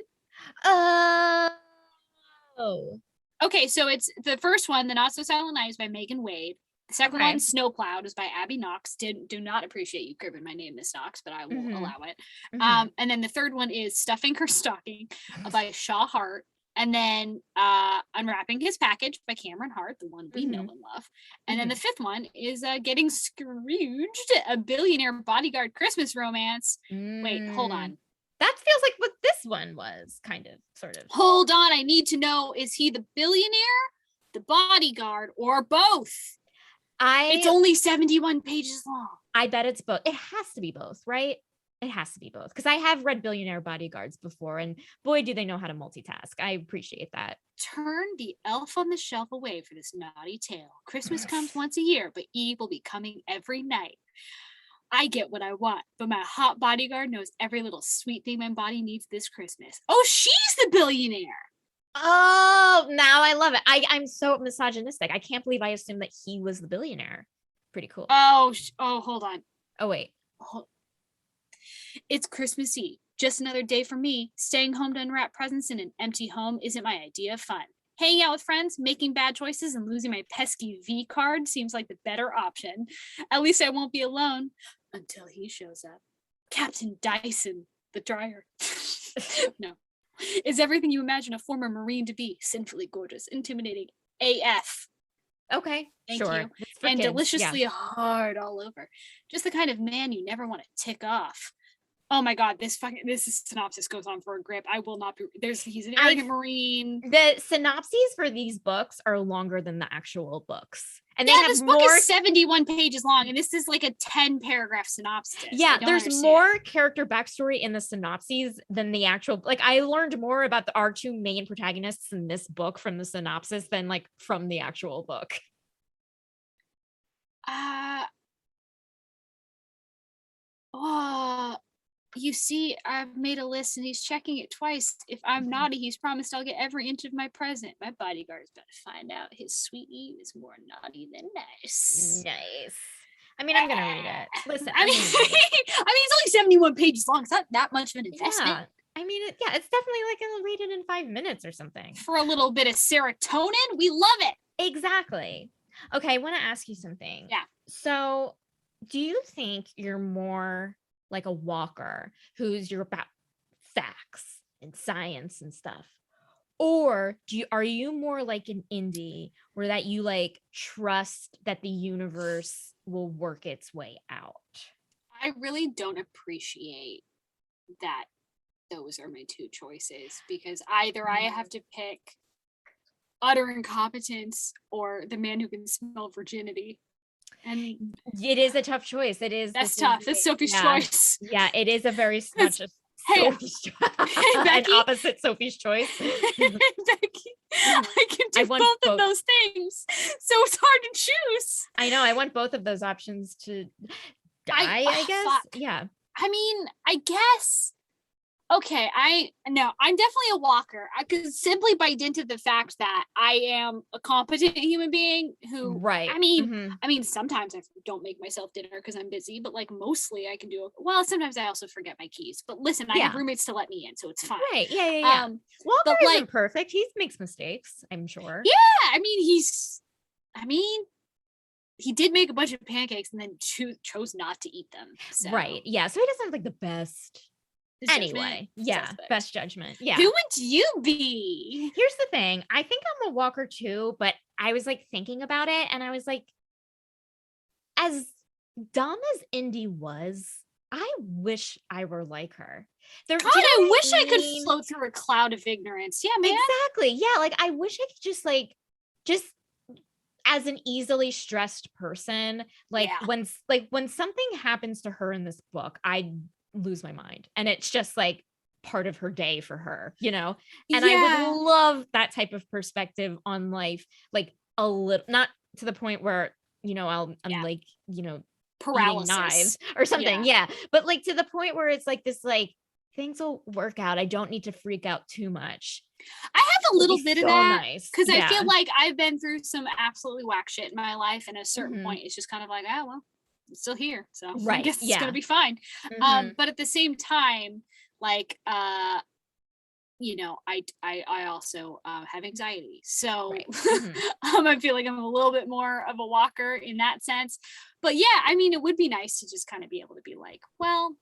Speaker 2: Oh.
Speaker 3: Okay, so it's the first one, The Not So Silent Night, is by Megan Wade. The second one, Snowplowed, is by Abby Knox. Do not appreciate you cribbing my name, Miss Knox, but I will allow it. And then the third one is Stuffing Her Stocking by Shaw Hart. And then Unwrapping His Package by Cameron Hart, the one we know and love. And then the fifth one is Getting Scrooged, a billionaire bodyguard Christmas romance. Wait, hold on.
Speaker 2: That feels like what this one was, kind of, sort of.
Speaker 3: Hold on, I need to know, is he the billionaire, the bodyguard, or both? It's only 71 pages long.
Speaker 2: I bet it's both. It has to be both, right? It has to be both. Because I have read Billionaire Bodyguards before, and boy, do they know how to multitask. I appreciate that.
Speaker 3: Turn the elf on the shelf away for this naughty tale. Christmas comes once a year, but Eve will be coming every night. I get what I want, but my hot bodyguard knows every little sweet thing my body needs this Christmas. Oh, she's the billionaire.
Speaker 2: Oh, now I love it. I'm so misogynistic. I can't believe I assumed that he was the billionaire. Pretty cool.
Speaker 3: Oh, hold on.
Speaker 2: Oh, wait.
Speaker 3: It's Christmas Eve. Just another day for me. Staying home to unwrap presents in an empty home isn't my idea of fun. Hanging out with friends, making bad choices, and losing my pesky V card seems like the better option. At least I won't be alone until he shows up. Captain Dyson, the dryer. No. Is everything you imagine a former Marine to be. Sinfully gorgeous, intimidating AF.
Speaker 2: Okay,
Speaker 3: Thank you. And kids, deliciously hard all over. Just the kind of man you never want to tick off. Oh my God, this synopsis goes on for a grip. I will not be. He's an arrogant Marine.
Speaker 2: The synopses for these books are longer than the actual books, and
Speaker 3: this book is 71 pages long, and this is like a 10-paragraph synopsis.
Speaker 2: Yeah, there's more character backstory in the synopses than the actual. Like, I learned more about our two main protagonists in this book from the synopsis than like from the actual book.
Speaker 3: You see, I've made a list and he's checking it twice. If I'm naughty, he's promised I'll get every inch of my present. My bodyguard's about to find out his sweet Eve is more naughty than nice.
Speaker 2: Nice. I mean, I'm gonna read it. Listen,
Speaker 3: I mean, it's only 71 pages long. It's not that much of an investment.
Speaker 2: Yeah. I mean, it's definitely like I'll read it in 5 minutes or something.
Speaker 3: For a little bit of serotonin, we love it.
Speaker 2: Exactly. Okay, I want to ask you something.
Speaker 3: Yeah.
Speaker 2: So, do you think you're more like a walker you're about facts and science and stuff, or are you more like an indie where that you like trust that the universe will work its way out?
Speaker 3: I really don't appreciate that those are my two choices, because either I have to pick utter incompetence or the man who can smell virginity. And
Speaker 2: it is a tough choice. It is.
Speaker 3: That's tough. That's Sophie's choice.
Speaker 2: Yeah, it is a very much a Sophie's
Speaker 3: Becky,
Speaker 2: an opposite Sophie's choice.
Speaker 3: Becky, I can do both of those things, so it's hard to choose.
Speaker 2: I know. I want both of those options to. I guess.
Speaker 3: Fuck.
Speaker 2: Yeah.
Speaker 3: I mean, I guess. Okay, I'm definitely a walker. Because simply by dint of the fact that I am a competent human being who,
Speaker 2: Right.
Speaker 3: I mean, sometimes I don't make myself dinner because I'm busy, but like mostly I can do it. Well, sometimes I also forget my keys. But listen, I have roommates to let me in, so it's fine.
Speaker 2: Right. Yeah. Walker isn't perfect. He makes mistakes, I'm sure.
Speaker 3: Yeah, I mean, he did make a bunch of pancakes and then chose not to eat them. So.
Speaker 2: Right. Yeah. So he doesn't have like the best. Anyway, best judgment. Yeah.
Speaker 3: Who would you be?
Speaker 2: Here's the thing. I think I'm a walker too, but I was like thinking about it and I was like, as dumb as Indy was, I wish I were like her.
Speaker 3: I wish I could float through a cloud of ignorance. Yeah, man.
Speaker 2: Exactly. Yeah. Like I wish I could just as an easily stressed person, when something happens to her in this book, I lose my mind, and it's just like part of her day for her, and I would love that type of perspective on life, like a little, not to the point where I'm like
Speaker 3: paralysis,
Speaker 2: eating knives or something, but like to the point where it's like this, like things will work out, I don't need to freak out too much.
Speaker 3: I have a little bit of that because
Speaker 2: I
Speaker 3: feel like I've been through some absolutely whack shit in my life, and at a certain point it's just kind of like, well, I'm still here, so I guess it's gonna be fine. But at the same time, like I also have anxiety, so I feel like I'm a little bit more of a walker in that sense. But yeah, I mean, it would be nice to just kind of be able to be like, well,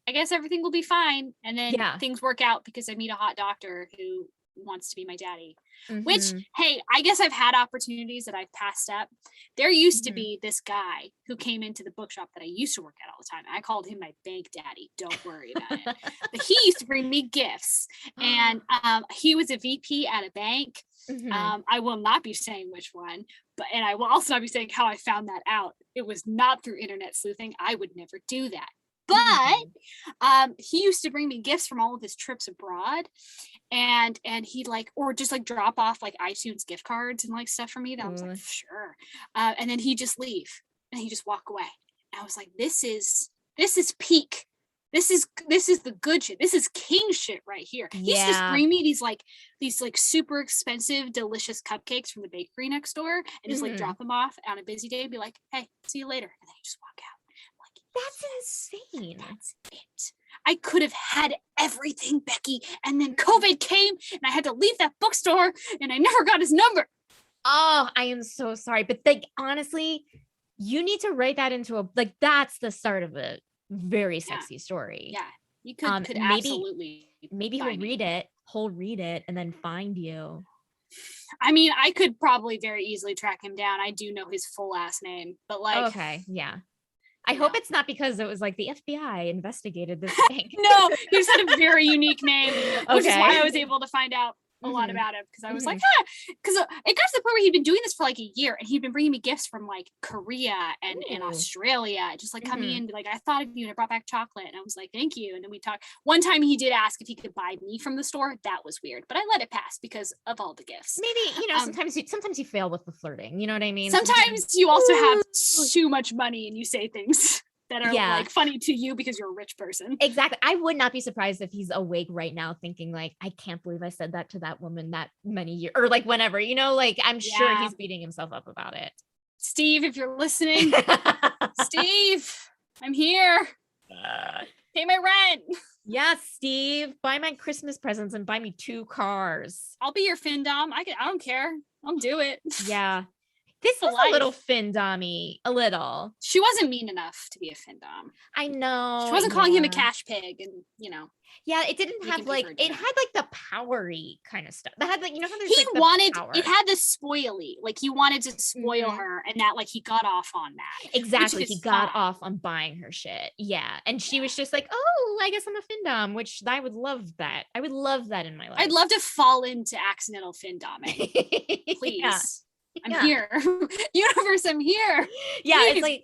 Speaker 3: I guess everything will be fine, and then things work out because I meet a hot doctor who wants to be my daddy. Which, hey, I guess I've had opportunities that I've passed up. There used to be this guy who came into the bookshop that I used to work at all the time. I called him my bank daddy. Don't worry about it. But he used to bring me gifts, and he was a VP at a bank. I will not be saying which one, and I will also not be saying how I found that out. It was not through internet sleuthing. I would never do that. But he used to bring me gifts from all of his trips abroad, and he'd like, or just like drop off like iTunes gift cards and like stuff for me that I was like, sure. And then he'd just leave and he'd just walk away. And I was like, this is peak. This is the good shit. This is king shit right here. He used to just bring me these super expensive, delicious cupcakes from the bakery next door and just like drop them off on a busy day and be like, hey, see you later. And then he'd just walk out.
Speaker 2: That's insane.
Speaker 3: That's it. I could have had everything, Becky, and then COVID came and I had to leave that bookstore and I never got his number.
Speaker 2: Oh, I am so sorry. But like, honestly, you need to write that into that's the start of a very sexy story.
Speaker 3: Yeah, you could absolutely.
Speaker 2: Maybe he'll read it and then find you.
Speaker 3: I mean, I could probably very easily track him down. I do know his full last name, but like,
Speaker 2: okay, yeah. I hope it's not because it was like the FBI investigated this thing.
Speaker 3: No, he just had a very unique name, which is why I was able to find out a lot about him, because I was like, because it got to the point where he'd been doing this for like a year and he'd been bringing me gifts from like Korea and Australia, just like coming in, like, I thought of you and I brought back chocolate, and I was like, thank you. And then we talked. One time he did ask if he could buy me from the store. That was weird, but I let it pass because of all the gifts.
Speaker 2: Maybe sometimes you fail with the flirting, you know what I mean?
Speaker 3: Sometimes you also have too much money and you say things that are like funny to you because you're a rich person.
Speaker 2: Exactly. I would not be surprised if he's awake right now thinking like, I can't believe I said that to that woman that many years, or like whenever, like I'm sure he's beating himself up about it.
Speaker 3: Steve, if you're listening, Steve, I'm here. Pay my rent.
Speaker 2: Yes, Steve, buy my Christmas presents and buy me 2 cars.
Speaker 3: I'll be your findom. I don't care. I'll do it.
Speaker 2: Yeah. This was a little findom-y, a little.
Speaker 3: She wasn't mean enough to be a findom.
Speaker 2: I know.
Speaker 3: She wasn't calling him a cash pig, and
Speaker 2: Yeah, it didn't have like, it had like the powery kind of stuff. That had like, how there's
Speaker 3: he wanted, it had the spoily, like he wanted to spoil her, and that like he got off on that.
Speaker 2: Exactly, he got off on buying her shit. Yeah, and she was just like, oh, I guess I'm a findom, which I would love that. I would love that in my life.
Speaker 3: I'd love to fall into accidental findoming. Please.
Speaker 2: Yeah.
Speaker 3: I'm here. Universe, I'm here.
Speaker 2: Yeah,
Speaker 3: please.
Speaker 2: it's like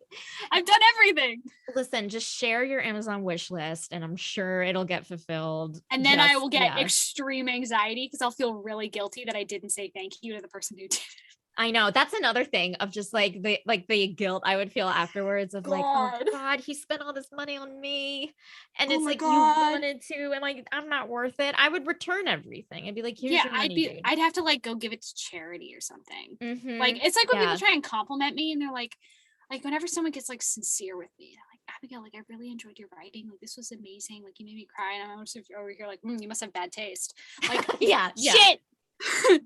Speaker 3: I've done everything.
Speaker 2: Listen, just share your Amazon wish list and I'm sure it'll get fulfilled.
Speaker 3: And then I will get extreme anxiety because I'll feel really guilty that I didn't say thank you to the person who did it.
Speaker 2: I know that's another thing of just like the guilt I would feel afterwards of like, oh
Speaker 3: God.
Speaker 2: God, he spent all this money on me. And
Speaker 3: Oh
Speaker 2: it's
Speaker 3: my
Speaker 2: like, you
Speaker 3: God.
Speaker 2: wanted to, and like, I'm not worth it. I would return everything. I'd be like, here's
Speaker 3: Yeah,
Speaker 2: your money, dude.
Speaker 3: I'd have to like go give it to charity or something.
Speaker 2: Mm-hmm.
Speaker 3: Like, it's like when people
Speaker 2: Yeah.
Speaker 3: try and compliment me and they're like whenever someone gets like sincere with me, they're like, Abigail, like, I really enjoyed your writing. Like, this was amazing. Like, you made me cry. And I'm just over here like, you must have bad taste. Like,
Speaker 2: Yeah.
Speaker 3: shit.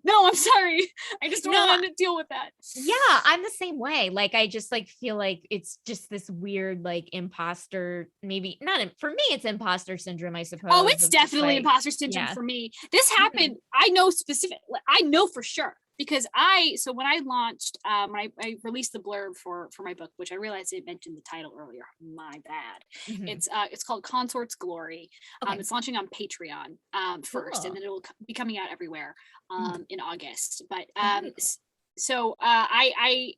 Speaker 3: No, I'm sorry. I just don't
Speaker 2: No,
Speaker 3: want to deal with that.
Speaker 2: yeah, I'm the same way. Like, I just like feel like it's just this weird, like, imposter, maybe not for me, it's imposter syndrome, I suppose.
Speaker 3: Oh, it's
Speaker 2: of just,
Speaker 3: definitely
Speaker 2: like,
Speaker 3: imposter syndrome
Speaker 2: yeah.
Speaker 3: for me. This
Speaker 2: Mhm.
Speaker 3: happened. I know for sure because so when I launched, when I released the blurb for my book, which I realized I mentioned the title earlier. My bad.
Speaker 2: Mhm.
Speaker 3: It's called Consort's Glory.
Speaker 2: Okay.
Speaker 3: It's launching on Patreon first, and
Speaker 2: Cool.
Speaker 3: then it'll be coming out everywhere
Speaker 2: Mhm.
Speaker 3: in August. But
Speaker 2: Very cool.
Speaker 3: so I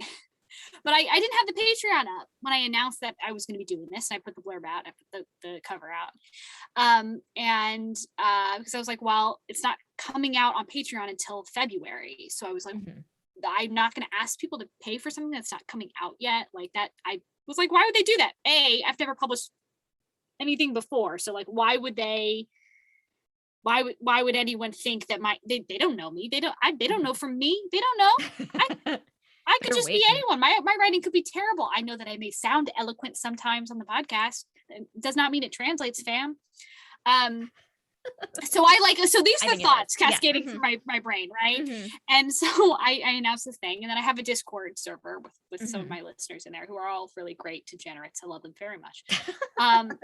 Speaker 3: but I didn't have the Patreon up when I announced that I was going to be doing this, and I put the blurb out, I put the cover out, and because I was like, well, it's not coming out on Patreon until February, so I was like,
Speaker 2: Mhm.
Speaker 3: I'm not going to ask people to pay for something that's not coming out yet. Like that, I was like, why would they do that? I've never published anything before, so like, why would they? Why would anyone think that they don't know me? They don't know from me. They don't know. I could
Speaker 2: They're
Speaker 3: just be
Speaker 2: waiting.
Speaker 3: anyone. My writing could be terrible. I know that I may sound eloquent sometimes on the podcast. It does not mean it translates, fam. So these
Speaker 2: I
Speaker 3: are the
Speaker 2: think it
Speaker 3: thoughts
Speaker 2: does. Yeah.
Speaker 3: cascading
Speaker 2: Mhm.
Speaker 3: through my brain, right?
Speaker 2: Mhm.
Speaker 3: And so I announced this thing, and then I have a Discord server with some of
Speaker 2: Mhm.
Speaker 3: my listeners in there who are all really great, degenerates. I love them very much. And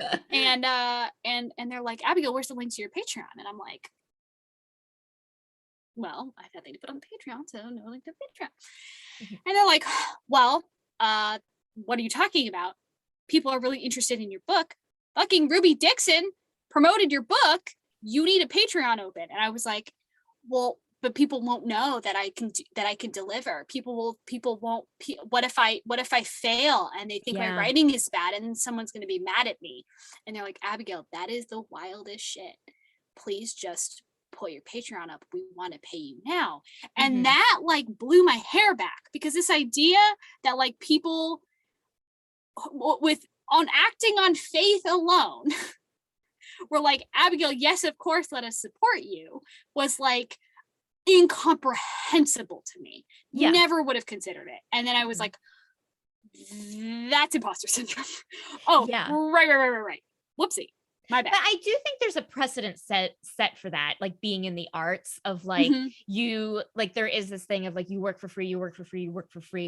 Speaker 3: they're like, Abigail, where's the link to your Patreon? And I'm like, well, I thought they'd put on Patreon, so no link to Patreon.
Speaker 2: Mhm.
Speaker 3: And they're like, well, what are you talking about? People are really interested in your book. Fucking Ruby Dixon promoted your book. You need a Patreon open. And I was like, well, but people won't know that I can deliver. People won't. What if I fail and they think my
Speaker 2: Yeah.
Speaker 3: writing is bad and someone's going to be mad at me? And they're like, Abigail, that is the wildest shit. Please just put your Patreon up. We want to pay you now. And
Speaker 2: Mhm.
Speaker 3: that like blew my hair back, because this idea that like people on acting on faith alone were like, Abigail, yes, of course, let us support you, was like incomprehensible to me.
Speaker 2: Yeah.
Speaker 3: Never would have considered it. And then I was
Speaker 2: Mhm.
Speaker 3: like, that's imposter syndrome. Oh,
Speaker 2: Yeah.
Speaker 3: right. Whoopsie. My bad.
Speaker 2: But I do think there's a precedent set for that, like being in the arts of like you like there is this thing of like you work for free,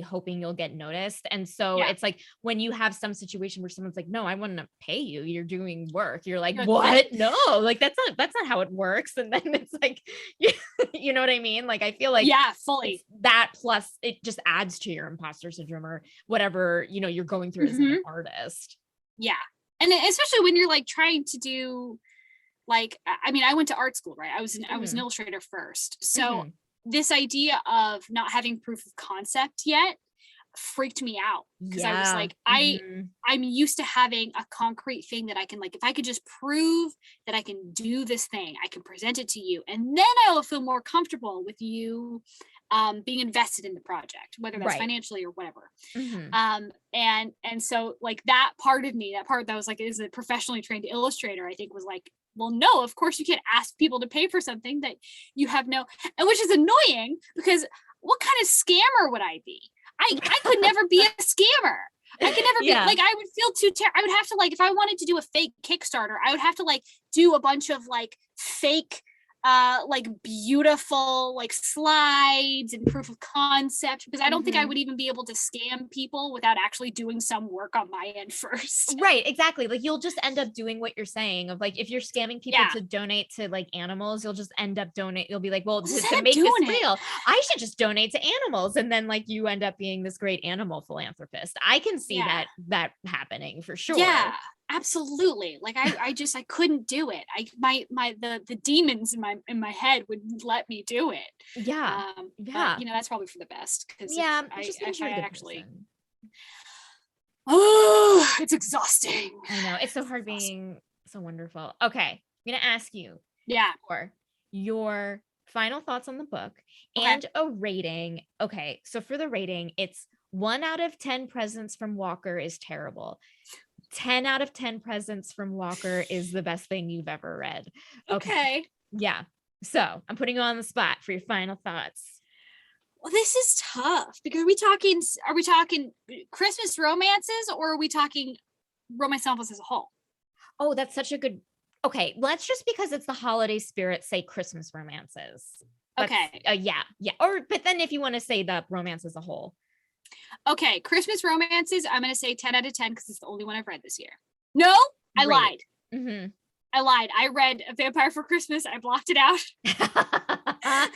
Speaker 2: hoping you'll get noticed. And so
Speaker 3: Yeah.
Speaker 2: it's like when you have some situation where someone's like, no, I want to pay you, you're doing work. You're like, what? No, like that's not how it works. And then it's like, you know what I mean? Like I feel like
Speaker 3: yeah, fully.
Speaker 2: That plus it just adds to your imposter syndrome or whatever, you're going through as an artist.
Speaker 3: Yeah. And especially when you're like trying to do like, I mean, I went to art school, right? I was an illustrator first. So this idea of not having proof of concept yet freaked me out, because I was like, I'm used to having a concrete thing that I can, like, if I could just prove that I can do this thing, I can present it to you, and then I will feel more comfortable with you being invested in the project, whether that's financially or whatever. And so like that part that was like, is a professionally trained illustrator, I think was like, well, no, of course you can't ask people to pay for something that you have no, and which is annoying, because what kind of scammer would I be? I could never be a scammer. I could never be like, I would feel I would have to, like, if I wanted to do a fake Kickstarter, I would have to like do a bunch of like fake like beautiful like slides and proof of concept, because I don't think I would even be able to scam people without actually doing some work on my end first.
Speaker 2: Right, exactly. Like you'll just end up doing what you're saying of like, if you're scamming people to donate to like animals, you'll just end up you'll be like, well, to make this real, I should just donate to animals. And then like you end up being this great animal philanthropist. I can see that happening for sure.
Speaker 3: Yeah. Absolutely. Like I couldn't do it. The demons in my head wouldn't let me do it. But that's probably for the best, because I actually it's exhausting.
Speaker 2: I know, it's so hard being so wonderful. Okay, I'm gonna ask you
Speaker 3: for
Speaker 2: your final thoughts on the book,
Speaker 3: Okay.
Speaker 2: and a rating. Okay, so for the rating, it's 1 out of 10 presents from Walker is terrible. 10 out of 10 presents from Walker is the best thing you've ever read.
Speaker 3: Okay.
Speaker 2: Yeah. So I'm putting you on the spot for your final thoughts.
Speaker 3: Well, this is tough because are we talking Christmas romances, or are we talking romance novels as a whole?
Speaker 2: Oh, that's such a good. Okay, let's just, because it's the holiday spirit, say Christmas romances.
Speaker 3: Okay.
Speaker 2: Yeah. Or, but then if you want to say the romance as a whole.
Speaker 3: Okay, Christmas romances, I'm going to say 10 out of 10 because it's the only one I've read this year. No, I lied.
Speaker 2: Mm-hmm.
Speaker 3: I lied. I read A Vampire for Christmas. I blocked it out. Our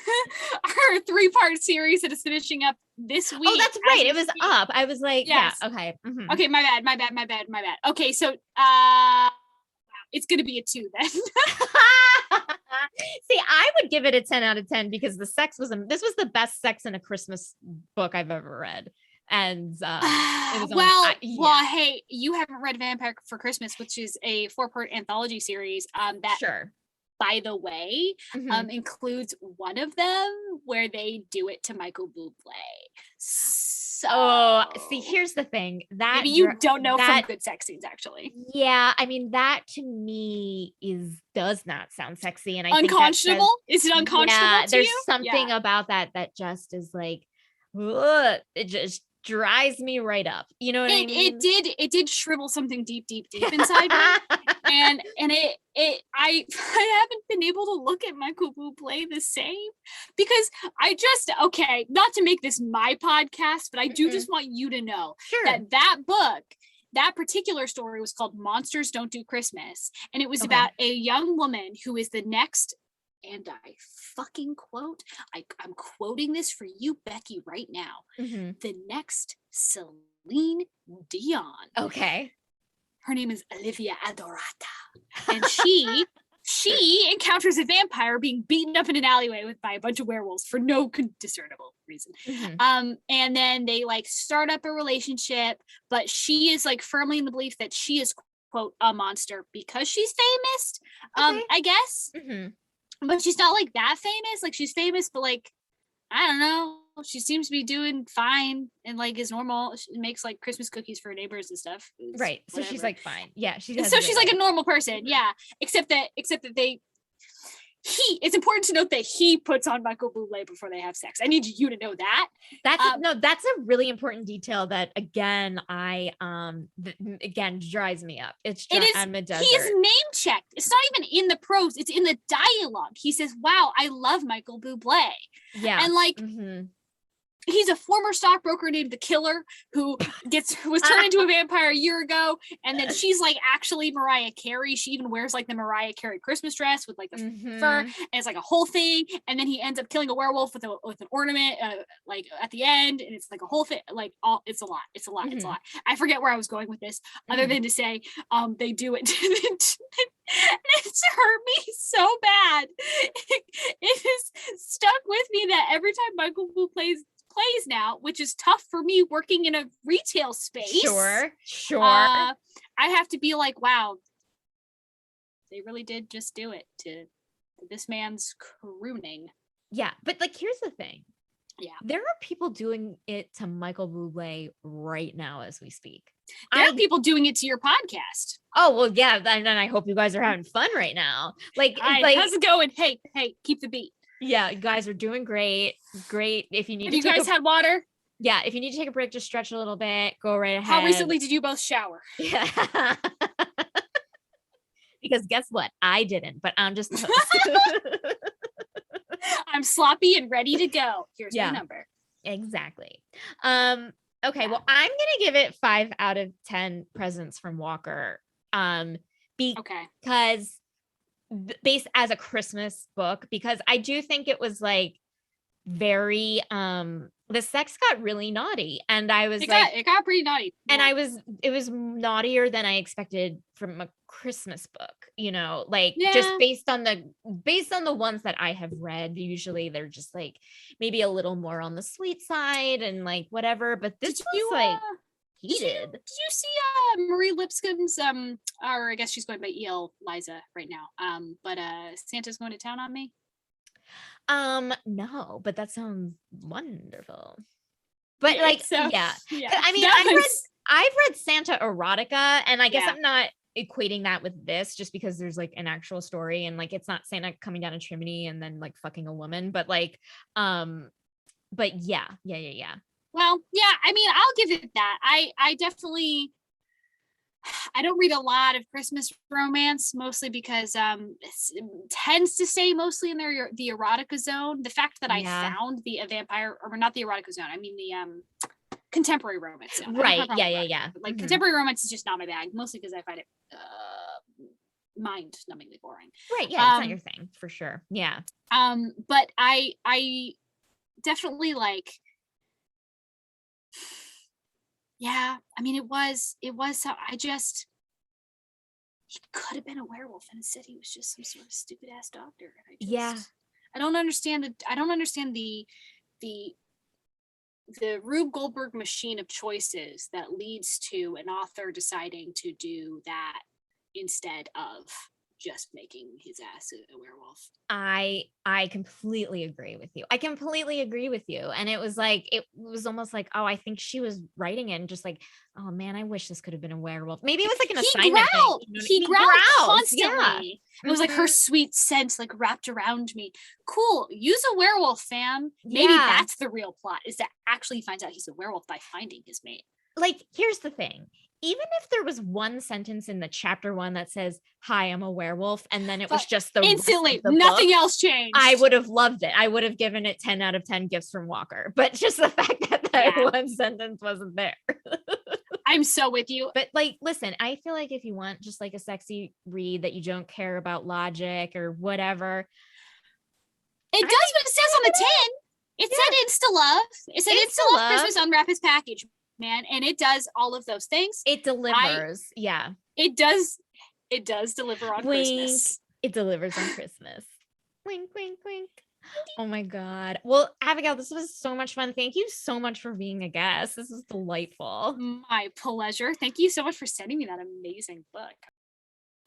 Speaker 3: 3-part series that is finishing up this week.
Speaker 2: Oh, that's right. It was up. I was like, yes. Yeah, okay.
Speaker 3: Mm-hmm. Okay, my bad. Okay, so it's going to be a 2 then.
Speaker 2: See, I would give it a 10 out of 10 because this was the best sex in a Christmas book I've ever read. And it was
Speaker 3: hey, you haven't read Vampire for Christmas, which is a 4-part anthology series that,
Speaker 2: sure,
Speaker 3: by the way, includes one of them where they do it to Michael Bublé. So,
Speaker 2: see, here's the thing, that
Speaker 3: maybe you don't know from good sex scenes, actually.
Speaker 2: Yeah, I mean, that to me does not sound sexy, and I
Speaker 3: unconscionable. Is it unconscionable?
Speaker 2: Yeah,
Speaker 3: to
Speaker 2: there's
Speaker 3: you?
Speaker 2: something about that just is like, ugh, it just dries me right up. You know what I mean?
Speaker 3: It did shrivel something deep inside me. and I haven't been able to look at Michael Bublé the same because okay, not to make this my podcast, but I do just want you to know that book, that particular story was called Monsters Don't Do Christmas. And it was about a young woman who is the next, and I fucking quote, I'm quoting this for you, Becky, right now. The next Celine Dion.
Speaker 2: Okay.
Speaker 3: Her name is Olivia Adorata. And she encounters a vampire being beaten up in an alleyway by a bunch of werewolves for no discernible reason. And then they like start up a relationship, but she is like firmly in the belief that she is, quote, a monster because she's famous. I guess. But she's not like that famous. Like she's famous, but like, I don't know. She seems to be doing fine and like is normal. She makes like Christmas cookies for her neighbors and stuff.
Speaker 2: Right. So she's like fine. Yeah.
Speaker 3: So she's like a normal person. Yeah. Except that it's important to note that he puts on Michael Bublé before they have sex. I need you to know that.
Speaker 2: That's a really important detail that again, again drives me up. I'm a desert.
Speaker 3: He is name checked. It's not even in the prose. It's in the dialogue. He says, wow, I love Michael Bublé.
Speaker 2: Yeah.
Speaker 3: And like, he's a former stockbroker named the Killer who was turned into a vampire a year ago, and then she's like actually Mariah Carey. She even wears like the Mariah Carey Christmas dress with like the fur, and it's like a whole thing. And then he ends up killing a werewolf with an ornament, like at the end, and it's like a whole thing. Like it's a lot. It's a lot. It's a lot. I forget where I was going with this, other than to say, they do it. It's hurt me so bad. It has stuck with me that every time Michael Bublé plays now, which is tough for me working in a retail space.
Speaker 2: Sure.
Speaker 3: I have to be like, wow, they really did just do it to this man's crooning.
Speaker 2: Yeah, but like, here's the thing.
Speaker 3: Yeah,
Speaker 2: there are people doing it to Michael Bublé right now as we speak.
Speaker 3: There are people doing it to your podcast.
Speaker 2: Oh well, yeah, and I hope you guys are having fun right now. Like,
Speaker 3: how's it going? Hey, keep the beat.
Speaker 2: Yeah, you guys are doing great. Great. If you need,
Speaker 3: you guys had water?
Speaker 2: Yeah, if you need to take a break, just stretch a little bit. Go right ahead.
Speaker 3: How recently did you both shower?
Speaker 2: Yeah. Because guess what? I didn't, but I'm just the host.
Speaker 3: I'm sloppy and ready to go. Here's my number.
Speaker 2: Exactly. Okay, well, I'm gonna give it 5 out of 10 presents from Walker. Because based as a Christmas book, because I do think it was like very the sex got really naughty, and I was it
Speaker 3: got pretty naughty,
Speaker 2: and it was naughtier than I expected from a Christmas book, you know, like just based on the ones that I have read. Usually they're just like maybe a little more on the sweet side and like whatever, but this was like heated.
Speaker 3: Did you see Marie Lipscomb's or I guess she's going by E.L. Liza right now, but Santa's Going to Town on Me?
Speaker 2: No, but that sounds wonderful. But
Speaker 3: Yeah,
Speaker 2: like,
Speaker 3: so,
Speaker 2: yeah.
Speaker 3: yeah.
Speaker 2: I mean,
Speaker 3: That
Speaker 2: I've
Speaker 3: one's-
Speaker 2: read Santa erotica, and I guess
Speaker 3: Yeah.
Speaker 2: I'm not equating that with this just because there's like an actual story and like it's not Santa coming down a chimney and then like fucking a woman, but like, but yeah.
Speaker 3: Well, yeah, I mean, I'll give it that. I definitely, I don't read a lot of Christmas romance, mostly because it tends to stay mostly in the erotica zone. The fact that I
Speaker 2: Yeah.
Speaker 3: found the vampire, or not the erotica zone, I mean the contemporary romance zone.
Speaker 2: Right. Yeah.
Speaker 3: But, like,
Speaker 2: Mhm.
Speaker 3: contemporary romance is just not my bag, mostly because I find it mind-numbingly boring.
Speaker 2: Right. Yeah, it's not your thing for sure. Yeah.
Speaker 3: But I definitely like. Yeah, I mean, it was so, he could have been a werewolf, and instead he was just some sort of stupid ass doctor. And
Speaker 2: Yeah.
Speaker 3: I don't understand the Rube Goldberg machine of choices that leads to an author deciding to do that instead of just making his ass a werewolf.
Speaker 2: I completely agree with you. And it was almost like, oh, I think she was writing it and just like, oh man, I wish this could have been a werewolf. Maybe it was like an assignment
Speaker 3: Growled.
Speaker 2: thing.
Speaker 3: He growled constantly.
Speaker 2: Yeah.
Speaker 3: It was like her sweet scent like wrapped around me. Cool. Use a werewolf, fam. Maybe
Speaker 2: Yeah.
Speaker 3: that's the real plot, is that actually he finds out he's a werewolf by finding his mate.
Speaker 2: Like, here's the thing. Even if there was one sentence in the chapter 1 that says, "Hi, I'm a werewolf," and then it was just the
Speaker 3: instantly,
Speaker 2: rest of the
Speaker 3: nothing
Speaker 2: book,
Speaker 3: else changed.
Speaker 2: I would have loved it. I would have given it 10 out of 10 gifts from Walker. But just the fact that one sentence wasn't there.
Speaker 3: I'm so with you.
Speaker 2: But like, listen, I feel like if you want just like a sexy read that you don't care about logic or whatever,
Speaker 3: it does what it says on the tin. It said Insta Love. It said Insta Love Christmas Unwrap His Package, man. And it does all of those things.
Speaker 2: It delivers.
Speaker 3: It does deliver on Christmas.
Speaker 2: It delivers on Christmas. Wink, wink, wink. Oh my God. Well, Abigail, this was so much fun. Thank you so much for being a guest. This was delightful.
Speaker 3: My pleasure. Thank you so much for sending me that amazing book.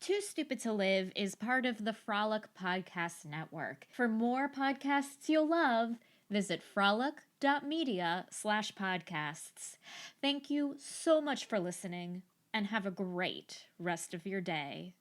Speaker 2: Too Stupid to Live is part of the Frolic Podcast Network. For more podcasts you'll love, visit frolic.media/podcasts. Thank you so much for listening, and have a great rest of your day.